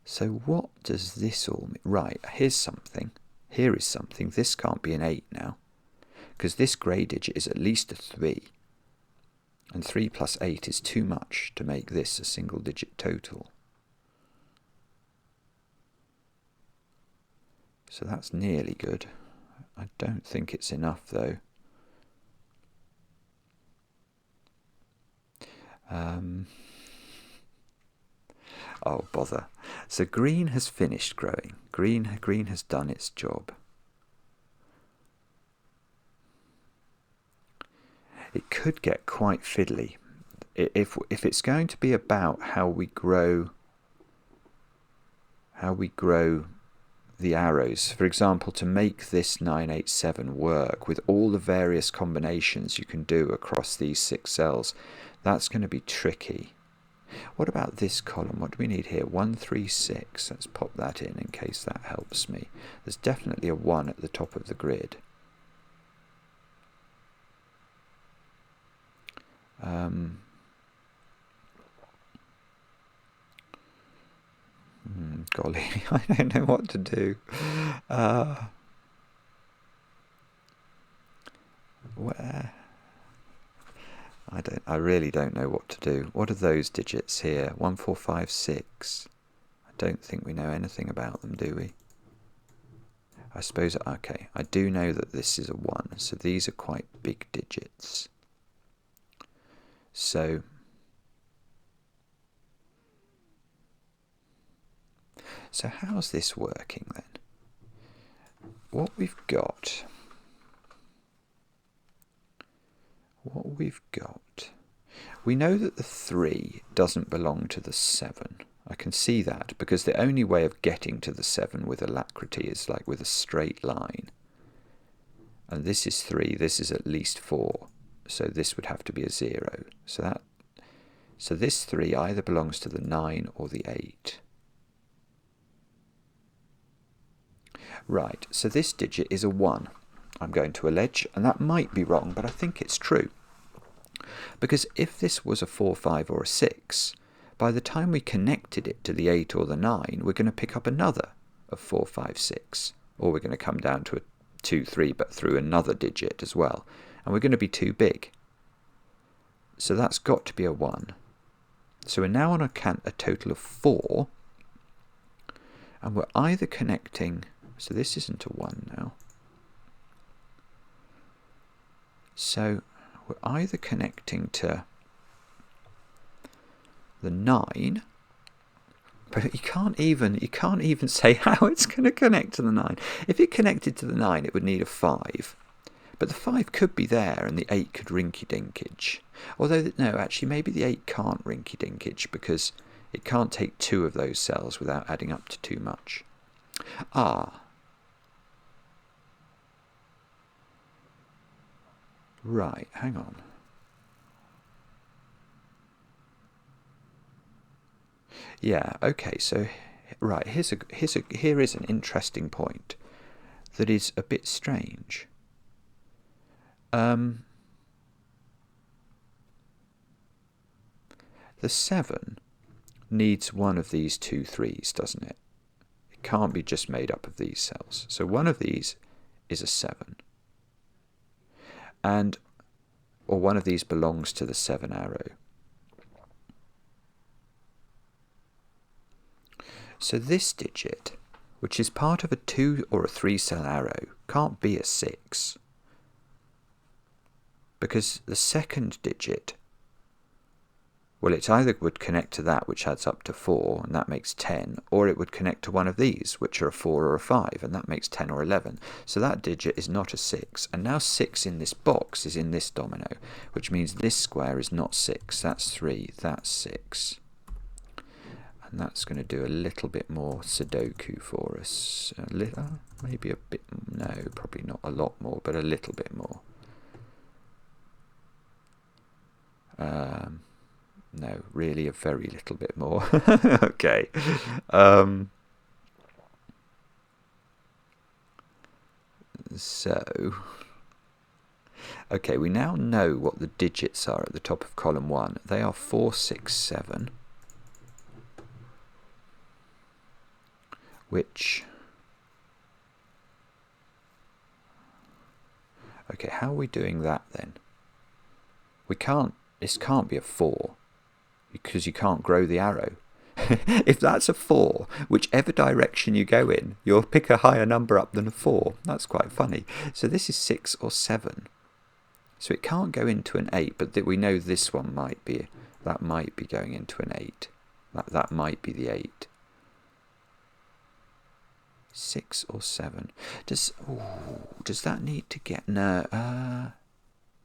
So what does this all mean? Right, here's something. Here is something. This can't be an 8 now, because this grey digit is at least a 3. And 3 plus 8 is too much to make this a single digit total. So that's nearly good. I don't think it's enough though. Oh, bother. So green has finished growing. Green has done its job. It could get quite fiddly. If it's going to be about how we grow the arrows, for example, to make this 987 work with all the various combinations you can do across these 6 cells, that's going to be tricky. What about this column? What do we need here? 136. Let's pop that in case that helps me. There's definitely a 1 at the top of the grid. Golly, I don't know what to do. Where? I really don't know what to do. What are those digits here? 1, 4, 5, 6. I don't think we know anything about them, do we? I suppose, okay, I do know that this is a 1, so these are quite big digits. So how's this working then? What we've got, we know that the 3 doesn't belong to the 7. I can see that, because the only way of getting to the 7 with alacrity is like with a straight line. And this is 3, this is at least 4, so this would have to be a 0. So this 3 either belongs to the 9 or the 8. Right, so this digit is a 1, I'm going to allege, and that might be wrong, but I think it's true. Because if this was a 4, 5 or a 6, by the time we connected it to the 8 or the 9, we're going to pick up another of 4, 5, 6. Or we're going to come down to a 2, 3, but through another digit as well. And we're going to be too big. So that's got to be a 1. So we're now on a total of 4. And we're either connecting... So this isn't a 1 now. So we're either connecting to the 9, but you can't even say how it's going to connect to the 9. If it connected to the 9, it would need a 5. But the 5 could be there and the 8 could rinky-dinkage. Although, no, actually, maybe the 8 can't rinky-dinkage because it can't take 2 of those cells without adding up to too much. Ah. Right, hang on. Yeah, okay, so, right, here is an interesting point that is a bit strange. The 7 needs one of these 2 3s, doesn't it? It can't be just made up of these cells. So one of these is a 7. Or one of these belongs to the 7 arrow. So this digit, which is part of a 2 or a 3 cell arrow, can't be a 6. Because the second digit, well, it either would connect to that, which adds up to 4, and that makes 10, or it would connect to one of these, which are a 4 or a 5, and that makes 10 or 11. So that digit is not a 6. And now 6 in this box is in this domino, which means this square is not 6. That's 3. That's 6. And that's going to do a little bit more Sudoku for us. Maybe a bit, no, probably not a lot more, but a little bit more. No, really a very little bit more. Okay. So, okay, we now know what the digits are at the top of column 1. They are 4, 6, 7. Which, okay, how are we doing that then? We can't, this can't be a 4, because you can't grow the arrow. If that's a 4, whichever direction you go in, you'll pick a higher number up than a 4. That's quite funny. So this is 6 or 7. So it can't go into an 8, but we know this one might be, that might be going into an 8. That might be the 8. 6 or 7. Does that need to get... No,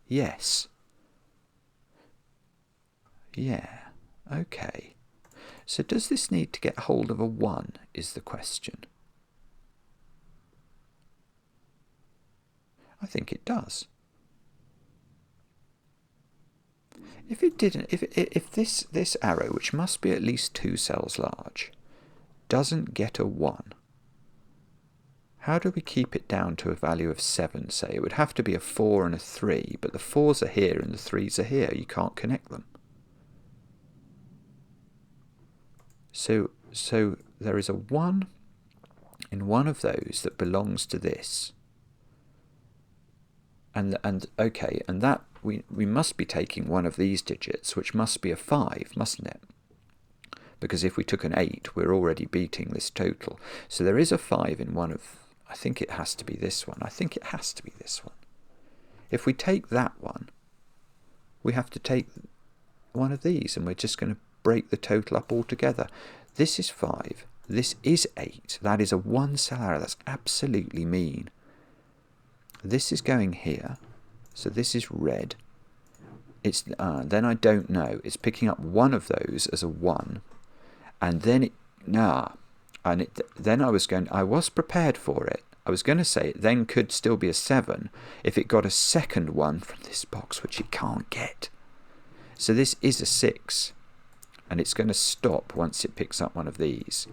yes. Yeah, okay. So does this need to get hold of a 1, is the question. I think it does. If it didn't, if this arrow, which must be at least 2 cells large, doesn't get a 1, how do we keep it down to a value of 7, say? It would have to be a 4 and a 3, but the 4s are here and the 3s are here. You can't connect them. So there is a 1 in one of those that belongs to this. And okay, and that we must be taking one of these digits, which must be a 5, mustn't it? Because if we took an 8, we're already beating this total. So there is a 5 in one of... I think it has to be this one. I think it has to be this one. If we take that one, we have to take one of these, and we're just going to break the total up altogether. This is 5. This is 8. That is a 1 cell arrow. That's absolutely mean. This is going here. So this is red. It's then I don't know. It's picking up one of those as a 1. And then it... then I was prepared for it. I was going to say it then could still be a 7 if it got a second 1 from this box, which it can't get. So this is a 6, and it's going to stop once it picks up one of these.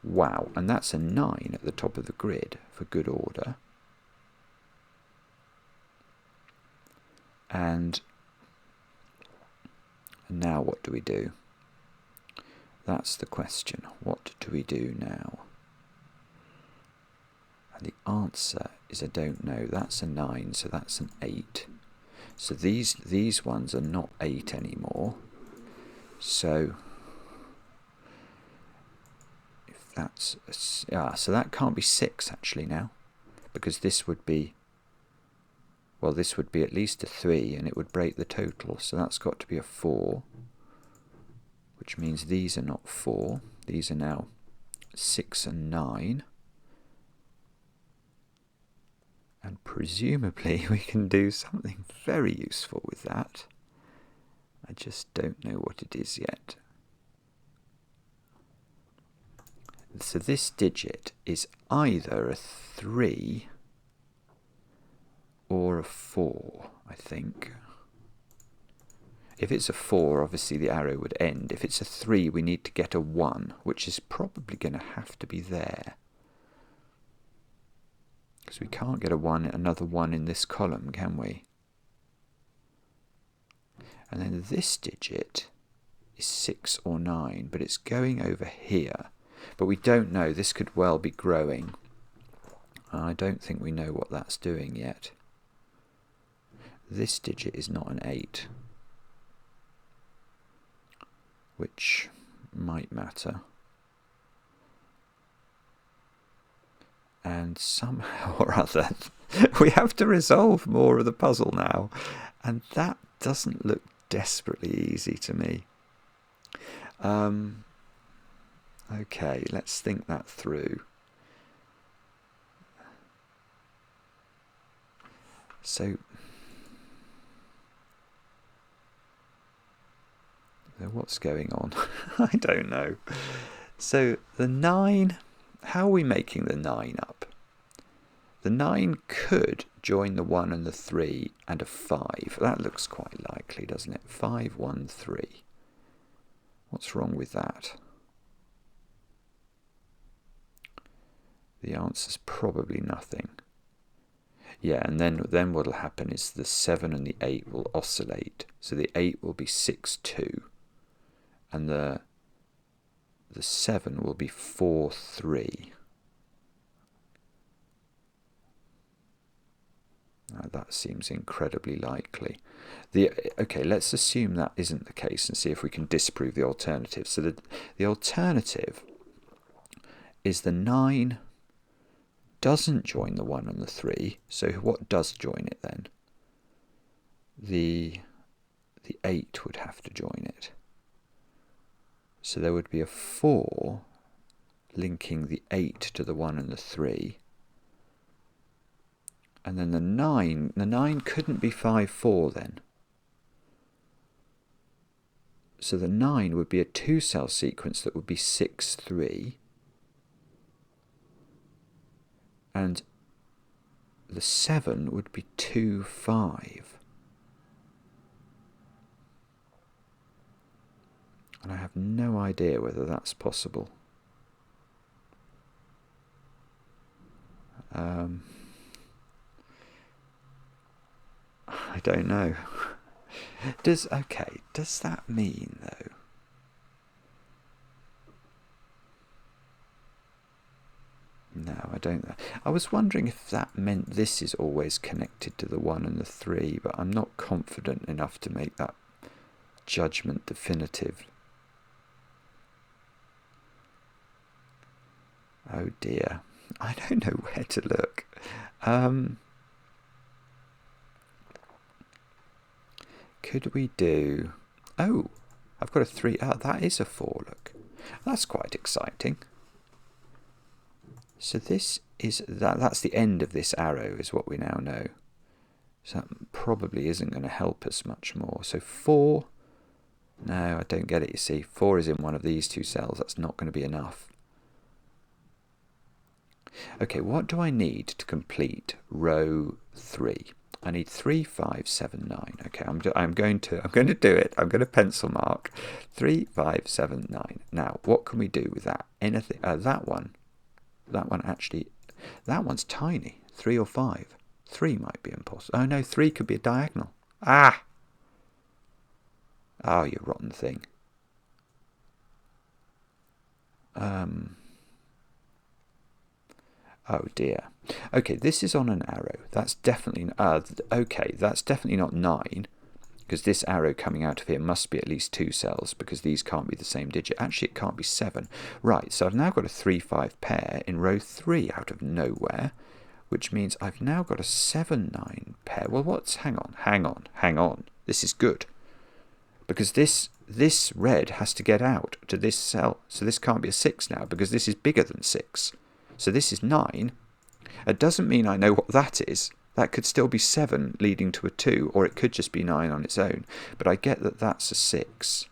Wow, and that's a 9 at the top of the grid for good order. And now what do we do? That's the question. What do we do now? And the answer is I don't know. That's a 9, so that's an 8. So these ones are not 8 anymore. So if that's so that can't be 6 actually now, because this would be, well, this would be at least a 3, and it would break the total. So that's got to be a 4. Which means these are not 4. These are now 6 and 9. And presumably we can do something very useful with that. I just don't know what it is yet. So this digit is either a 3 or a 4, I think. If it's a 4, obviously the arrow would end. If it's a 3, we need to get a 1, which is probably going to have to be there. Because we can't get another 1 in this column, can we? And then this digit is 6 or 9, but it's going over here. But we don't know. This could well be growing. I don't think we know what that's doing yet. This digit is not an 8. Which might matter. And somehow or other, we have to resolve more of the puzzle now. And that doesn't look desperately easy to me. Okay, let's think that through. So What's going on? I don't know. So the 9, how are we making the 9 up? The 9 could join the 1 and the 3 and a 5. That looks quite likely, doesn't it? 5, 1, 3. What's wrong with that? The answer's probably nothing. Yeah, and then what'll happen is the 7 and the 8 will oscillate. So the 8 will be 6, 2. And the 7 will be 4, 3. Now that seems incredibly likely. Okay, let's assume that isn't the case and see if we can disprove the alternative. So the alternative is the 9 doesn't join the 1 and the 3. So what does join it then? The 8 would have to join it. So there would be a 4 linking the 8 to the 1 and the 3. And then the 9 couldn't be 5, 4 then. So the 9 would be a 2-cell sequence that would be 6, 3. And the 7 would be 2, 5. And I have no idea whether that's possible. I don't know. Does that mean though? No, I don't know. I was wondering if that meant this is always connected to the 1 and the 3, but I'm not confident enough to make that judgment definitive. Oh dear. I don't know where to look. Could we do... Oh, I've got a 3. That is a 4, look. That's quite exciting. So this is... That's the end of this arrow, is what we now know. So that probably isn't going to help us much more. So 4... No, I don't get it, you see. 4 is in one of these 2 cells. That's not going to be enough. Okay, what do I need to complete row 3? I need 3, 5, 7, 9. Okay, I'm going to do it. I'm going to pencil mark 3, 5, 7, 9. Now, what can we do with that? Anything? That one actually, that one's tiny. 3 or 5. 3 might be impossible. Oh no, 3 could be a diagonal. Ah! Oh, you rotten thing. Oh dear. Okay, this is on an arrow. That's definitely okay. That's definitely not 9, because this arrow coming out of here must be at least 2 cells, because these can't be the same digit. Actually, it can't be 7. Right. So I've now got a 3, 5 pair in row 3 out of nowhere, which means I've now got a 7, 9 pair. Well, hang on. This is good, because this red has to get out to this cell. So this can't be a 6 now, because this is bigger than 6. So this is 9. It doesn't mean I know what that is. That could still be 7 leading to a 2, or it could just be 9 on its own. But I get that that's a 6.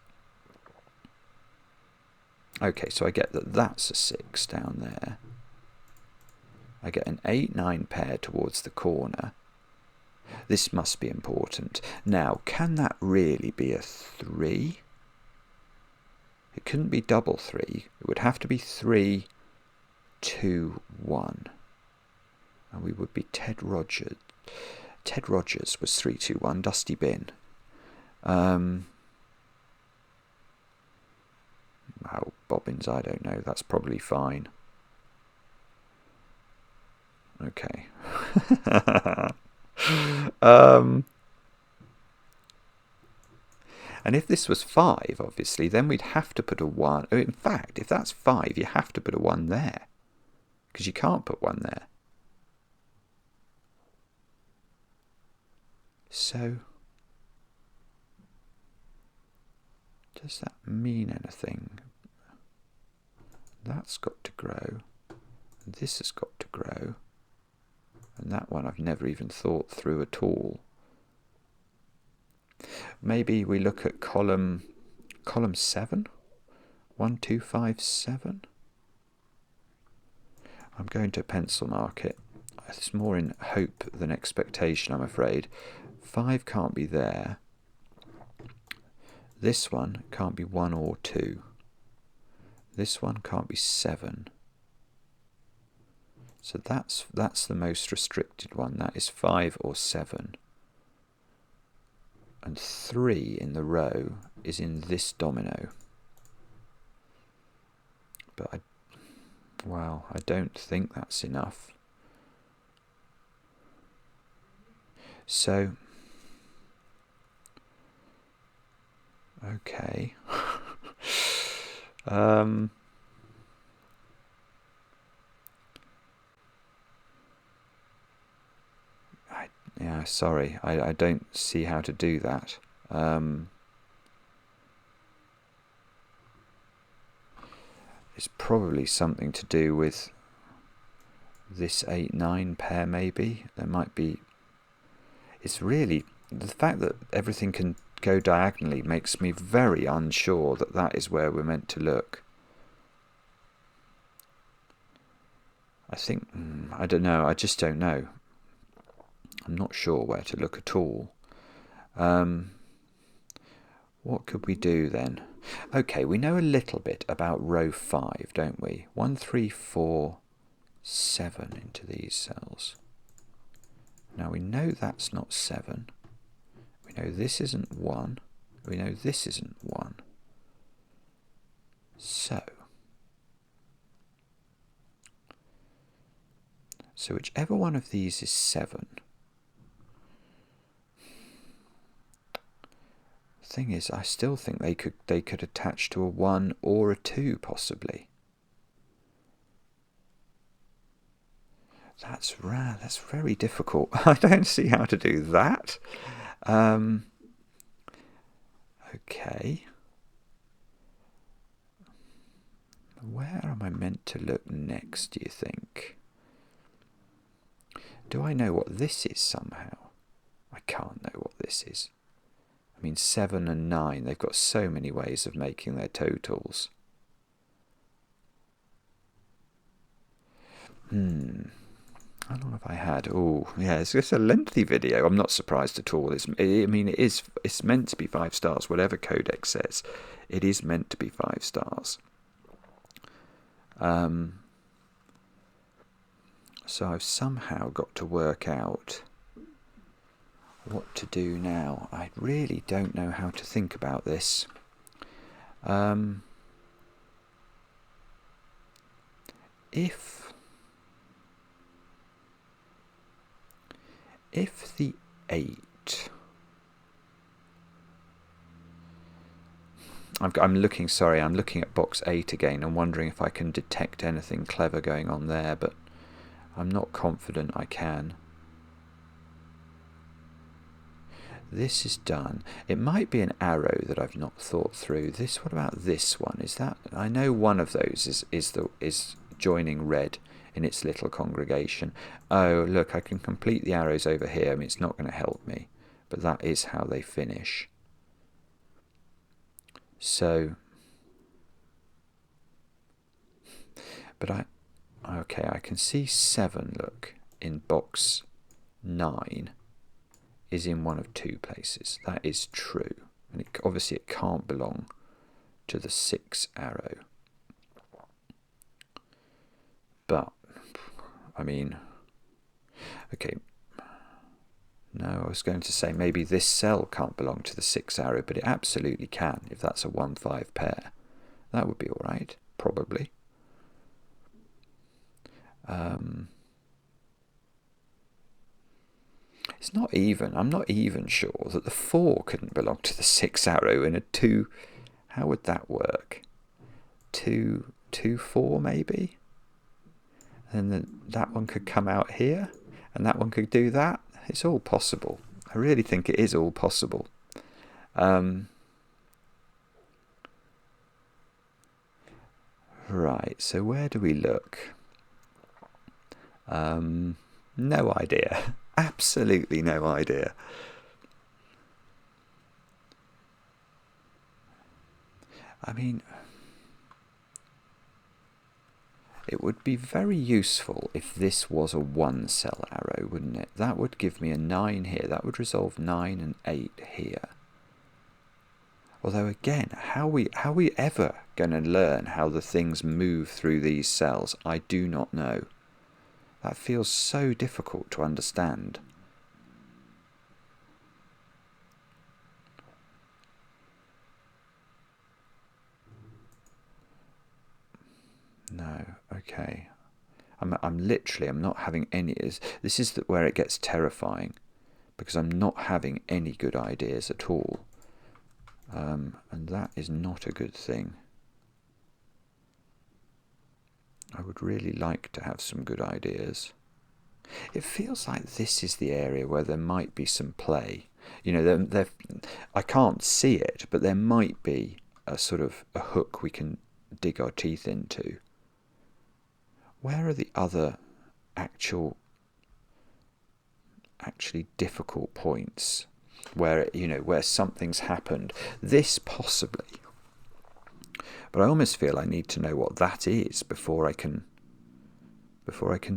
Okay, so I get that that's a 6 down there. I get an 8, 9 pair towards the corner. This must be important. Now, can that really be a 3? It couldn't be double 3. It would have to be 3, 2, 1. And we would be Ted Rogers. Ted Rogers was 3, 2, 1. Dusty bin. Wow, bobbins, I don't know. That's probably fine. Okay. And if this was 5, obviously, then we'd have to put a 1. In fact, if that's 5, you have to put a 1 there, because you can't put 1 there. So, does that mean anything? That's got to grow. This has got to grow. And that one I've never even thought through at all. Maybe we look at column column 7? 1, 2, 5, 7? I'm going to pencil mark it. It's more in hope than expectation, I'm afraid. 5 can't be there. This one can't be 1 or 2. This one can't be 7. So that's the most restricted one. That is 5 or 7. And 3 in the row is in this domino. But I don't think that's enough. So, okay. Yeah, sorry, I don't see how to do that. It's probably something to do with this 8-9 pair, maybe. There might be... It's really... The fact that everything can go diagonally makes me very unsure that that is where we're meant to look. I think... I don't know, I just don't know. I'm not sure where to look at all. What could we do then? Okay, we know a little bit about row 5, don't we? 1, 3, 4, 7 into these cells. Now we know that's not 7. We know this isn't 1. We know this isn't 1. So whichever one of these is 7. Thing is, I still think they could attach to a 1 or a 2 possibly. That's very difficult. I don't see how to do that. Okay. Where am I meant to look next, do you think? Do I know what this is somehow? I can't know what this is. I mean, 7 and 9, they've got so many ways of making their totals. How long have I had? Oh, yeah, it's a lengthy video. I'm not surprised at all. It's meant to be 5 stars, whatever Qodec says. It is meant to be 5 stars. So I've somehow got to work out what to do now. I really don't know how to think about this. If the 8... I'm looking at box 8 again and wondering if I can detect anything clever going on there, but I'm not confident I can. This is done. It might be an arrow that I've not thought through. What about this one? Is that... I know one of those is joining red in its little congregation. Oh, look, I can complete the arrows over here. I mean, it's not going to help me, but that is how they finish. So, but okay, I can see 7, look, in box 9 is in one of 2 places. That is true. And obviously it can't belong to the 6 arrow. But, I mean, okay, no, I was going to say maybe this cell can't belong to the 6 arrow, but it absolutely can if that's a 1-5 pair. That would be all right, probably. It's not even, I'm not even sure that the 4 couldn't belong to the 6 arrow in a 2. How would that work? 2, 2, 4 maybe? And then that one could come out here, and that one could do that. It's all possible. I really think it is all possible. Right, so where do we look? No idea. Absolutely no idea. I mean, it would be very useful if this was a 1 cell arrow, wouldn't it? That would give me a 9 here. That would resolve 9 and 8 here. Although again, how are we ever going to learn how the things move through these cells? I do not know. That feels so difficult to understand. No, okay. I'm not having any. This is where it gets terrifying, because I'm not having any good ideas at all, and that is not a good thing. I would really like to have some good ideas. It feels like this is the area where there might be some play. You know, I can't see it, but there might be a sort of a hook we can dig our teeth into. Where are the other actually difficult points where, you know, where something's happened? This possibly. But I almost feel I need to know what that is before I can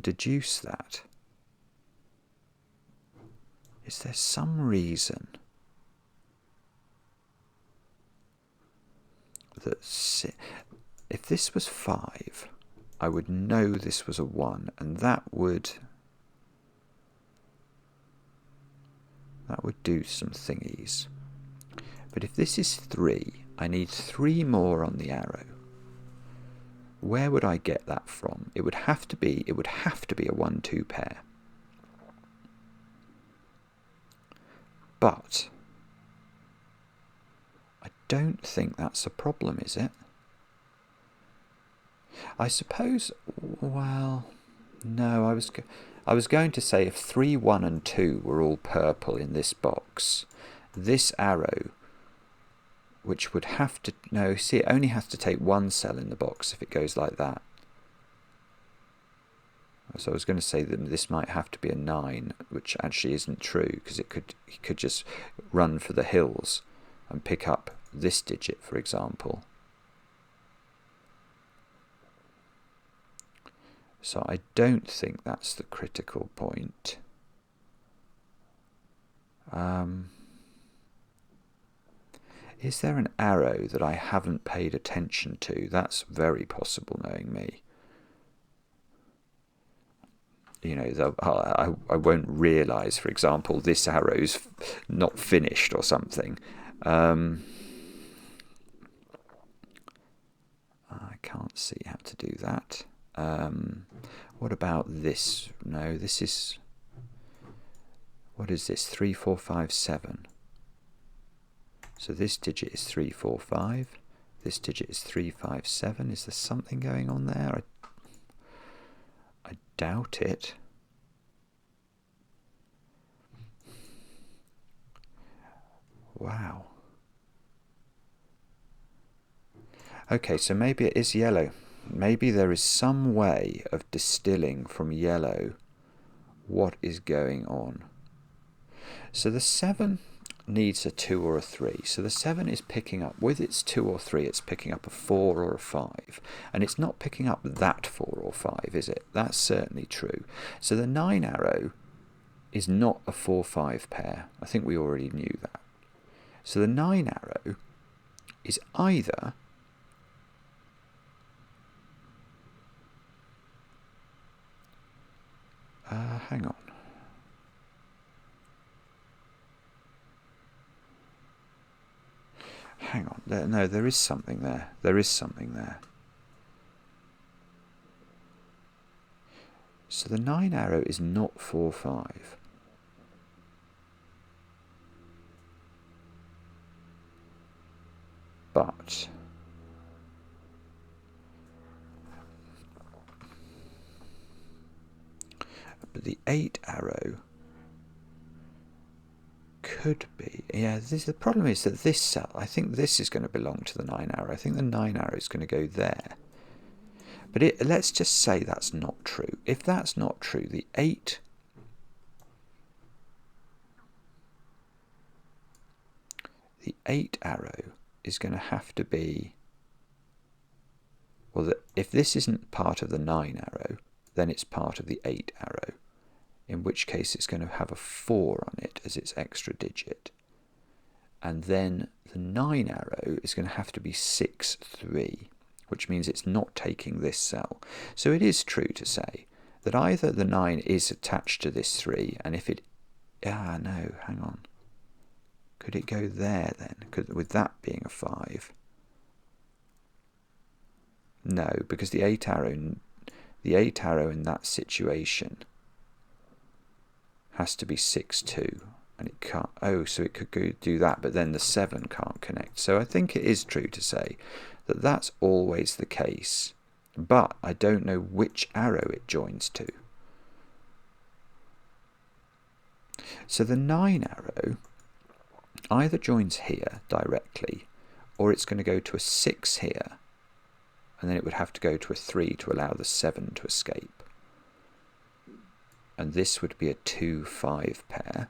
deduce that. Is there some reason that if this was 5, I would know this was a 1, and that would do some thingies. But if this is 3, I need 3 more on the arrow. Where would I get that from? It would have to be a 1-2 pair. But I don't think that's a problem, is it? I suppose, well, no, I was going to say if 3, 1 and 2 were all purple in this box, this arrow, which would have to, no, see, it only has to take 1 cell in the box if it goes like that. So I was going to say that this might have to be a 9, which actually isn't true, because it could just run for the hills and pick up this digit, for example. So I don't think that's the critical point. Is there an arrow that I haven't paid attention to? That's very possible, knowing me. You know, I won't realise, for example, this arrow's not finished or something. I can't see how to do that. What about this? No, this is... What is this? 3, 4, 5, 7. So this digit is 3, 4, 5. This digit is 3, 5, 7. Is there something going on there? I doubt it. Wow. Okay, so maybe it is yellow. Maybe there is some way of distilling from yellow what is going on. So the 7 needs a 2 or a 3. So the 7 is picking up, with its 2 or 3, it's picking up a 4 or a 5. And it's not picking up that 4 or 5, is it? That's certainly true. So the 9 arrow is not a 4-5 pair. I think we already knew that. So the 9 arrow is either... hang on. Hang on. No, there is something there. There is something there. So the 9 arrow is not 4-5. But the 8 arrow could be, yeah, the problem is that this cell, I think this is going to belong to the 9 arrow. I think the 9 arrow is going to go there. But let's just say that's not true. If that's not true, the 8 arrow is going to have to be Well, if this isn't part of the 9 arrow, then it's part of the 8 arrow, in which case it's going to have a 4 on it as its extra digit. And then the 9 arrow is going to have to be 6, 3, which means it's not taking this cell. So it is true to say that either the 9 is attached to this 3, and if it... no, hang on. Could it go there then? With that being a 5? No, because the 8 arrow in that situation has to be 6, 2. And it can't... Oh, so it could go do that, but then the 7 can't connect. So I think it is true to say that that's always the case. But I don't know which arrow it joins to. So the 9 arrow either joins here directly, or it's going to go to a 6 here, and then it would have to go to a 3 to allow the 7 to escape. And this would be a 2, 5 pair.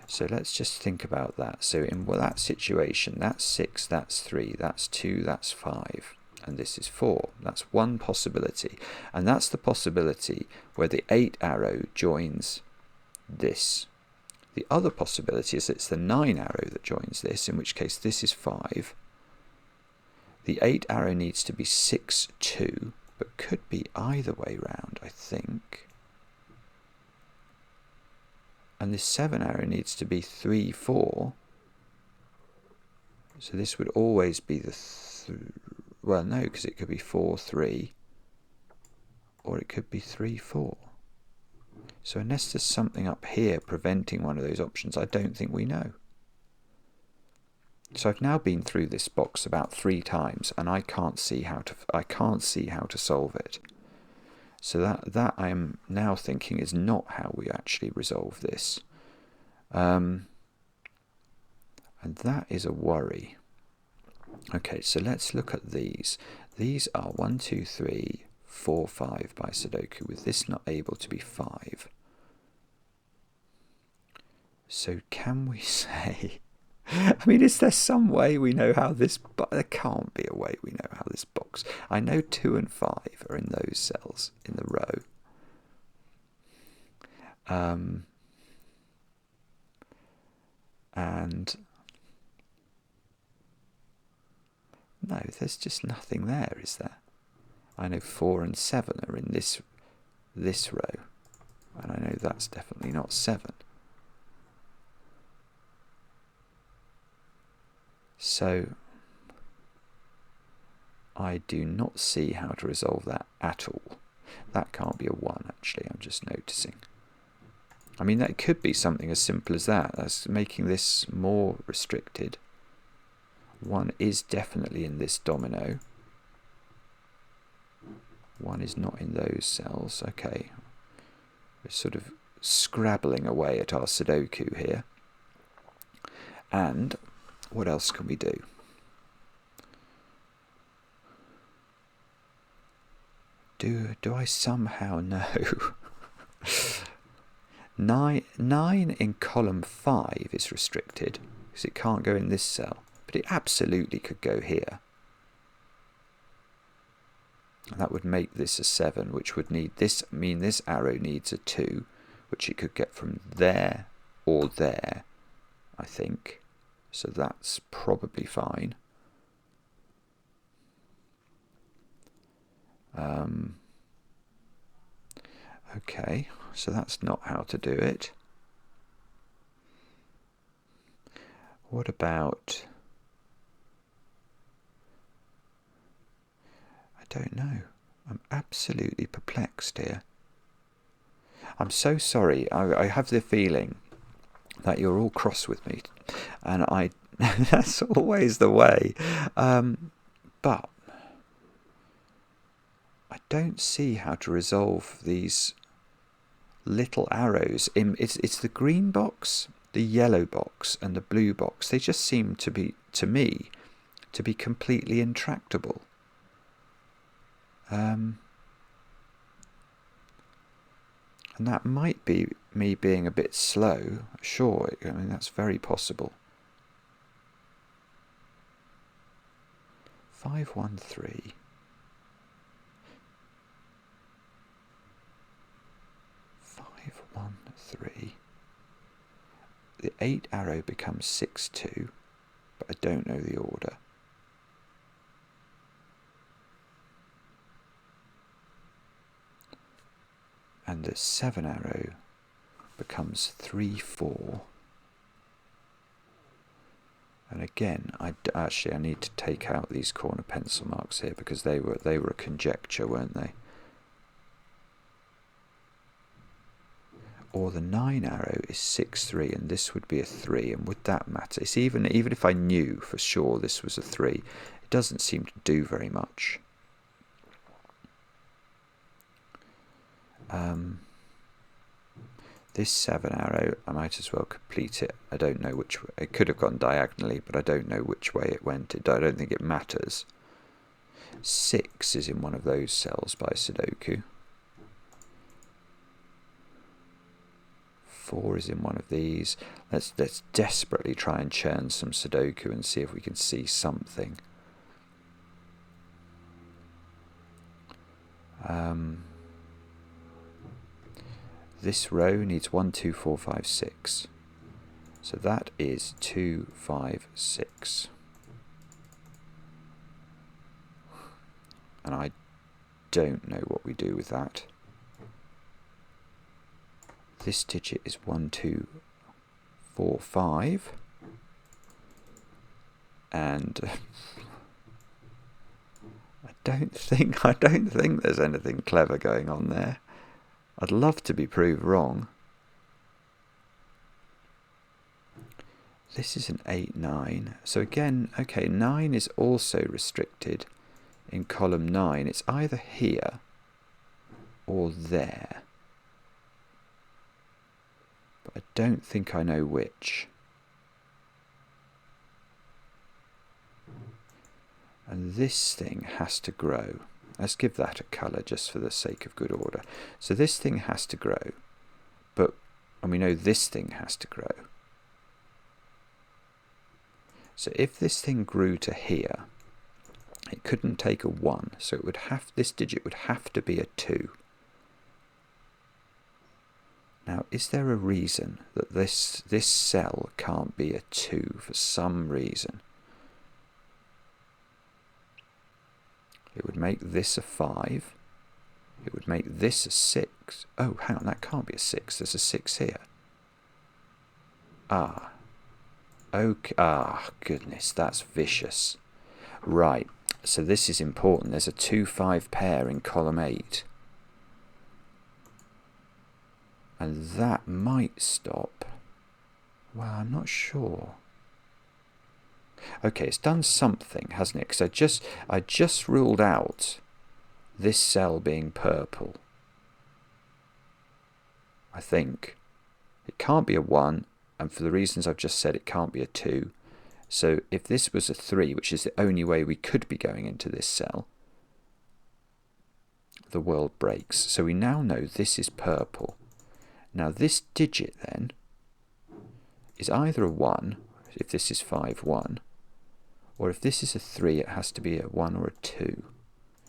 So let's just think about that. So in that situation, that's 6, that's 3, that's 2, that's 5, and this is 4. That's one possibility. And that's the possibility where the 8 arrow joins this. The other possibility is it's the 9 arrow that joins this, in which case this is 5. The 8 arrow needs to be 6, 2, but could be either way round, I think. And this 7 arrow needs to be 3, 4. So this would always be the... well, no, because it could be 4, 3. Or it could be 3, 4. So unless there's something up here preventing one of those options, I don't think we know. So I've now been through this box about 3 times, and I can't see how to solve it. So that I am now thinking is not how we actually resolve this. And that is a worry. Okay, so let's look at these. These are 1, 2, 3, 4, 5 by Sudoku, with this not able to be 5. So can we say... I mean, is there some way we know how this... But there can't be a way we know how this box... I know 2 and 5 are in those cells in the row. And... no, there's just nothing there, is there? I know 4 and 7 are in this row. And I know that's definitely not 7. So I do not see how to resolve that at all. That can't be a 1, actually, I'm just noticing. I mean, that could be something as simple as that. That's making this more restricted. 1 is definitely in this domino. 1 is not in those cells. Okay. We're sort of scrabbling away at our Sudoku here. And what else can we do? Do I somehow know? 9 in column 5 is restricted because it can't go in this cell, but it absolutely could go here. And that would make this a 7, which would need this, mean this arrow needs a 2, which it could get from there or there, I think. So that's probably fine. Okay, so that's not how to do it. What about... I don't know. I'm absolutely perplexed here. I'm so sorry. I have the feeling that you're all cross with me, and that's always the way. But I don't see how to resolve these little arrows. It's the green box, the yellow box, and the blue box. They just seem to be, to me, to be completely intractable. And that might be me being a bit slow. Sure, I mean, that's very possible. 513. 513. The 8 arrow becomes 6-2, but I don't know the order. And the 7 arrow becomes 3-4. And again, I need to take out these corner pencil marks here because they were a conjecture, weren't they? Or the 9 arrow is 6-3, and this would be a 3, and would that matter? It's even if I knew for sure this was a 3, it doesn't seem to do very much. This 7 arrow, I might as well complete it. I don't know which way. It could have gone diagonally, but I don't know which way it went. I don't think it matters. 6 is in one of those cells by Sudoku. 4 is in one of these. Let's desperately try and churn some Sudoku and see if we can see something. This row needs 1, 2, 4, 5, 6. So that is 2, 5, 6. And I don't know what we do with that. This digit is 1, 2, 4, 5. And I don't think there's anything clever going on there. I'd love to be proved wrong. This is an 8, 9. So again, okay, 9 is also restricted in column 9. It's either here or there. But I don't think I know which. And this thing has to grow. Let's give that a colour just for the sake of good order. So this thing has to grow, and we know this thing has to grow. So if this thing grew to here, it couldn't take a 1, so it would this digit would have to be a 2. Now, is there a reason that this cell can't be a 2 for some reason? It would make this a 5. It would make this a 6. Oh, hang on, that can't be a 6. There's a 6 here. Ah. Okay. Ah, goodness, that's vicious. Right, so this is important. There's a 2-5 pair in column 8. And that might stop. Well, I'm not sure. Okay, it's done something, hasn't it? Because I just ruled out this cell being purple. I think. It can't be a 1, and for the reasons I've just said, it can't be a 2. So if this was a 3, which is the only way we could be going into this cell, the world breaks. So we now know this is purple. Now this digit then is either a 1, if this is 5, 1, or if this is a 3, it has to be a 1 or a 2.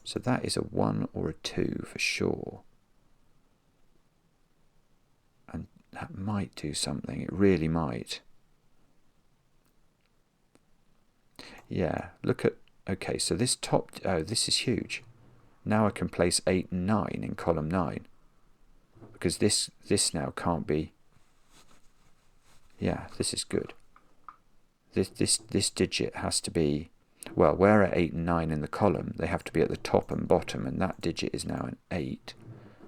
So that is a 1 or a 2 for sure. And that might do something. It really might. Yeah, look at... Okay, so this top... Oh, this is huge. Now I can place 8 and 9 in column 9. Because this now can't be... Yeah, this is good. This digit has to be, well, where are 8 and 9 in the column? They have to be at the top and bottom, and that digit is now an 8.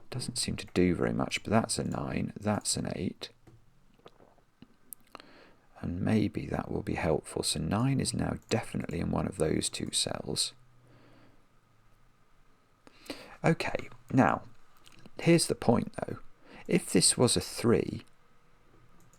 Doesn't seem to do very much, but that's a 9, that's an 8. And maybe that will be helpful. So 9 is now definitely in one of those two cells. Okay, now, here's the point though. If this was a 3,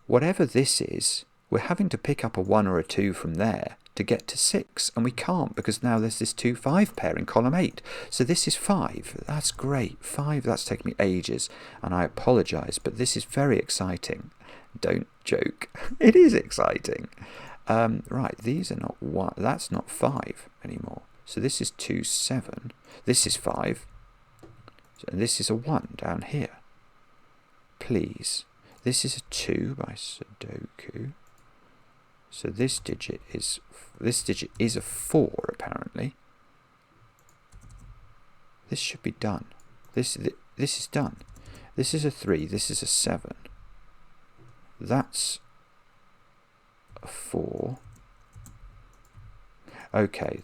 whatever this is, we're having to pick up a 1 or a 2 from there to get to 6, and we can't because now there's this 2-5 pair in column 8. So this is 5. That's great. 5, that's taken me ages, and I apologise, but this is very exciting. Don't joke. It is exciting. Right, these are not 1. That's not 5 anymore. So this is 2, 7. This is 5. And this is a 1 down here. Please. This is a 2 by Sudoku. So this digit is a 4 apparently. This should be done. This is done. This is a 3. This is a 7. That's a 4. Okay,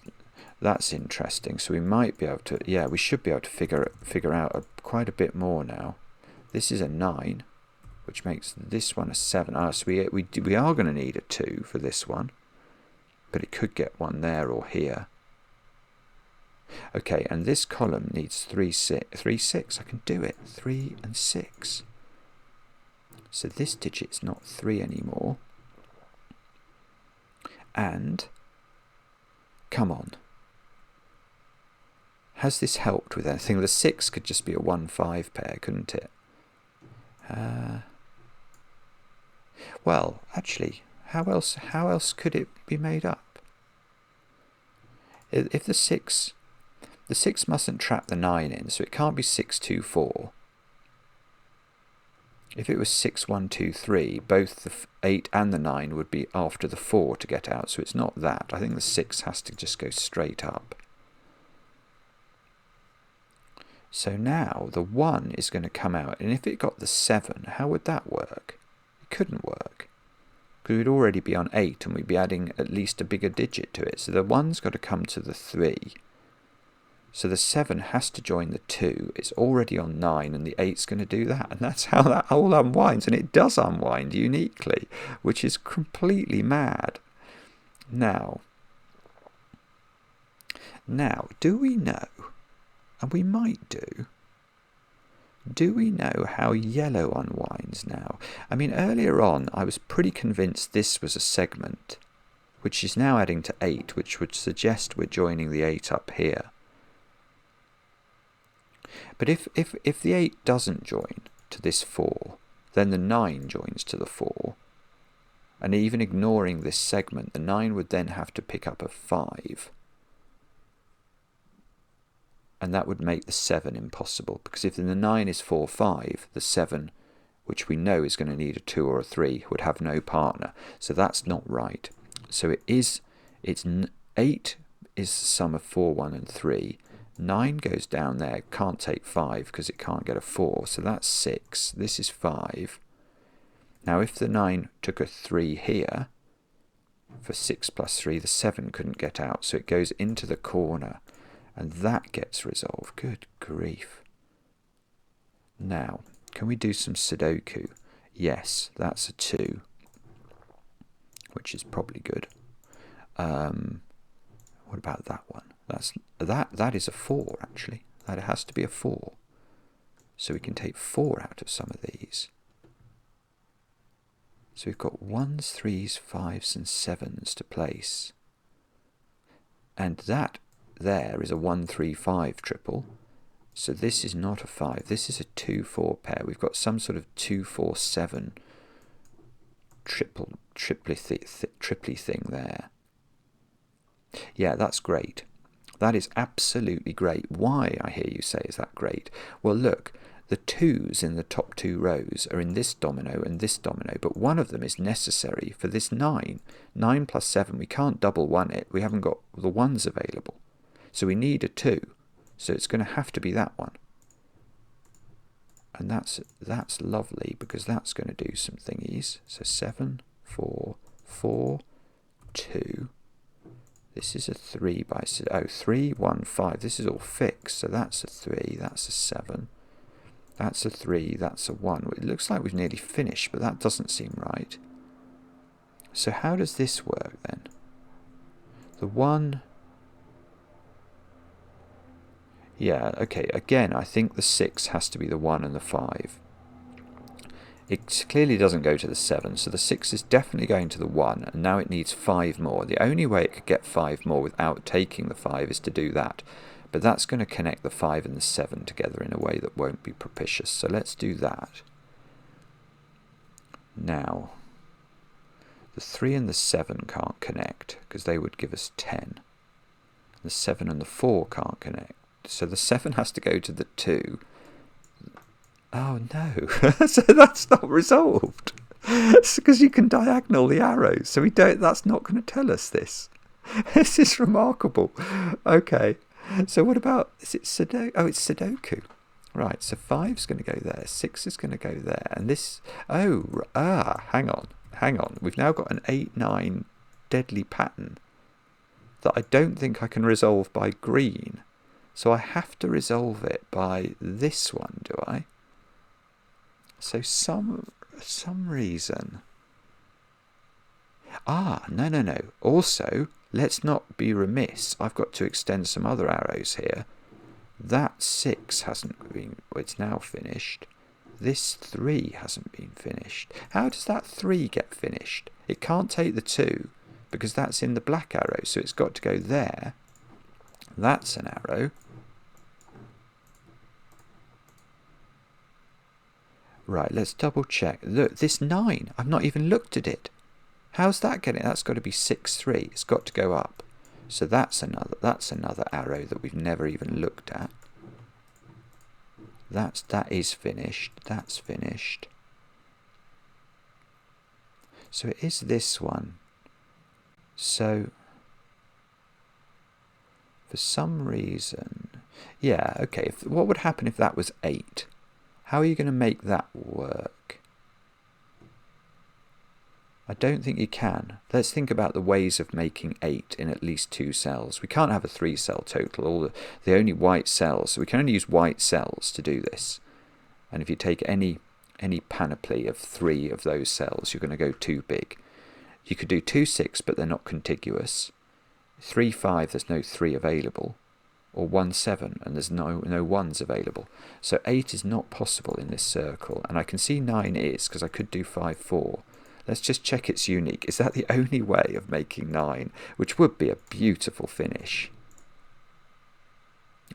that's interesting. So we might be able to, yeah, we should be able to figure out quite a bit more now. This is a 9, which makes this one a 7. So we are going to need a 2 for this one, but it could get one there or here. Okay, and this column needs 3, 6. I can do it. 3 and 6. So this digit's not 3 anymore. And come on. Has this helped with anything? The 6 could just be a 1-5 pair, couldn't it? Well, actually, how else could it be made up? If the 6 mustn't trap the 9 in, so it can't be 6, 2, 4. If it was 6, 1, 2, 3, both the 8 and the 9 would be after the 4 to get out, so it's not that. I think the 6 has to just go straight up. So now the 1 is going to come out, and if it got the 7, how would that work? It couldn't work, because we'd already be on 8, and we'd be adding at least a bigger digit to it. So the 1's got to come to the 3. So the 7 has to join the 2. It's already on 9, and the 8's going to do that. And that's how that all unwinds. And it does unwind uniquely, which is completely mad. Now, do we know, and we might do we know how yellow unwinds now? I mean, earlier on, I was pretty convinced this was a segment, which is now adding to 8, which would suggest we're joining the 8 up here. But if the 8 doesn't join to this 4, then the 9 joins to the 4. And even ignoring this segment, the 9 would then have to pick up a 5. And that would make the 7 impossible, because if the 9 is 4, 5, the 7, which we know is going to need a 2 or a 3, would have no partner. So that's not right. So it's 8 is the sum of 4, 1 and 3. 9 goes down there, can't take 5 because it can't get a 4, so that's 6. This is 5. Now if the 9 took a 3 here, for 6 plus 3, the 7 couldn't get out, so it goes into the corner, and that gets resolved. Good grief. Now, can we do some Sudoku? Yes, that's a 2, which is probably good. What about that one? That is a 4, actually. That has to be a 4. So we can take 4 out of some of these. So we've got 1s, 3s, 5s and 7s to place. And that there is a 1, 3, 5 triple. So this is not a 5. This is a 2, 4 pair. We've got some sort of 2, 4, 7 triply thing there. Yeah, that's great. That is absolutely great. Why, I hear you say, is that great? Well, look, the 2s in the top 2 rows are in this domino and this domino, but one of them is necessary for this 9. 9 plus 7, we can't double 1 it. We haven't got the 1s available. So we need a 2. So it's going to have to be that one. And that's lovely, because that's going to do some thingies. So 7, 4, 4, 2. This is a 3 by 3, 1, 5. This is all fixed. So that's a 3, that's a 7. That's a 3, that's a 1. It looks like we've nearly finished, but that doesn't seem right. So how does this work then? The 1... Yeah, okay, again, I think the 6 has to be the 1 and the 5. It clearly doesn't go to the 7, so the 6 is definitely going to the 1, and now it needs 5 more. The only way it could get 5 more without taking the 5 is to do that. But that's going to connect the 5 and the 7 together in a way that won't be propitious. So let's do that. Now, the 3 and the 7 can't connect, because they would give us 10. The 7 and the 4 can't connect. So the 7 has to go to the 2. Oh no, so that's not resolved. It's because you can diagonal the arrows. So that's not going to tell us this. This is remarkable. Okay, so what about, is it Sudoku? Oh, it's Sudoku. Right, so 5's going to go there, 6 is going to go there, and this, hang on. We've now got an 8-9 deadly pattern that I don't think I can resolve by green. So I have to resolve it by this one, do I? So some reason. No. Also, let's not be remiss. I've got to extend some other arrows here. That 6 hasn't been, it's now finished. This 3 hasn't been finished. How does that 3 get finished? It can't take the 2 because that's in the black arrow, so it's got to go there. That's an arrow. Right, let's double check. Look, this 9, I've not even looked at it. How's that getting? That's got to be 6, 3. It's got to go up. So that's another arrow that we've never even looked at. That is finished. That's finished. So it is this one. So for some reason, yeah, okay. What would happen if that was 8? How are you going to make that work? I don't think you can. Let's think about the ways of making 8 in at least 2 cells. We can't have a 3-cell total. All the only white cells, so we can only use white cells to do this. And if you take any panoply of 3 of those cells, you're going to go too big. You could do 2, 6, but they're not contiguous. 3, 5, there's no 3 available. Or 1, 7, and there's no 1s available. So 8 is not possible in this circle. And I can see 9 is, because I could do 5, 4. Let's just check it's unique. Is that the only way of making 9? Which would be a beautiful finish.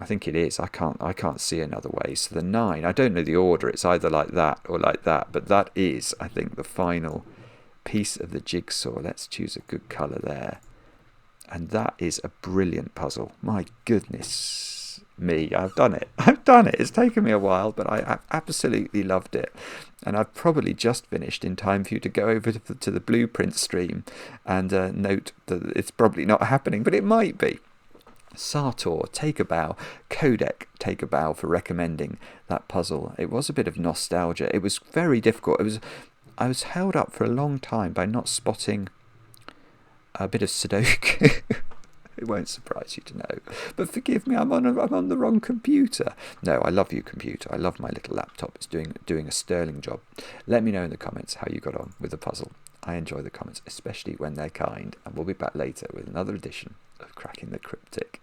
I think it is. I can't see another way. So the 9, I don't know the order. It's either like that or like that. But that is, I think, the final piece of the jigsaw. Let's choose a good colour there. And that is a brilliant puzzle. My goodness me, I've done it. It's taken me a while, but I absolutely loved it. And I've probably just finished in time for you to go over to the blueprint stream and note that it's probably not happening, but it might be. Sartor, take a bow. Qodec, take a bow for recommending that puzzle. It was a bit of nostalgia. It was very difficult. I was held up for a long time by not spotting a bit of Sudoku. It won't surprise you to know. But forgive me, I'm on the wrong computer. No, I love you, computer. I love my little laptop. It's doing a sterling job. Let me know in the comments how you got on with the puzzle. I enjoy the comments, especially when they're kind. And we'll be back later with another edition of Cracking the Cryptic.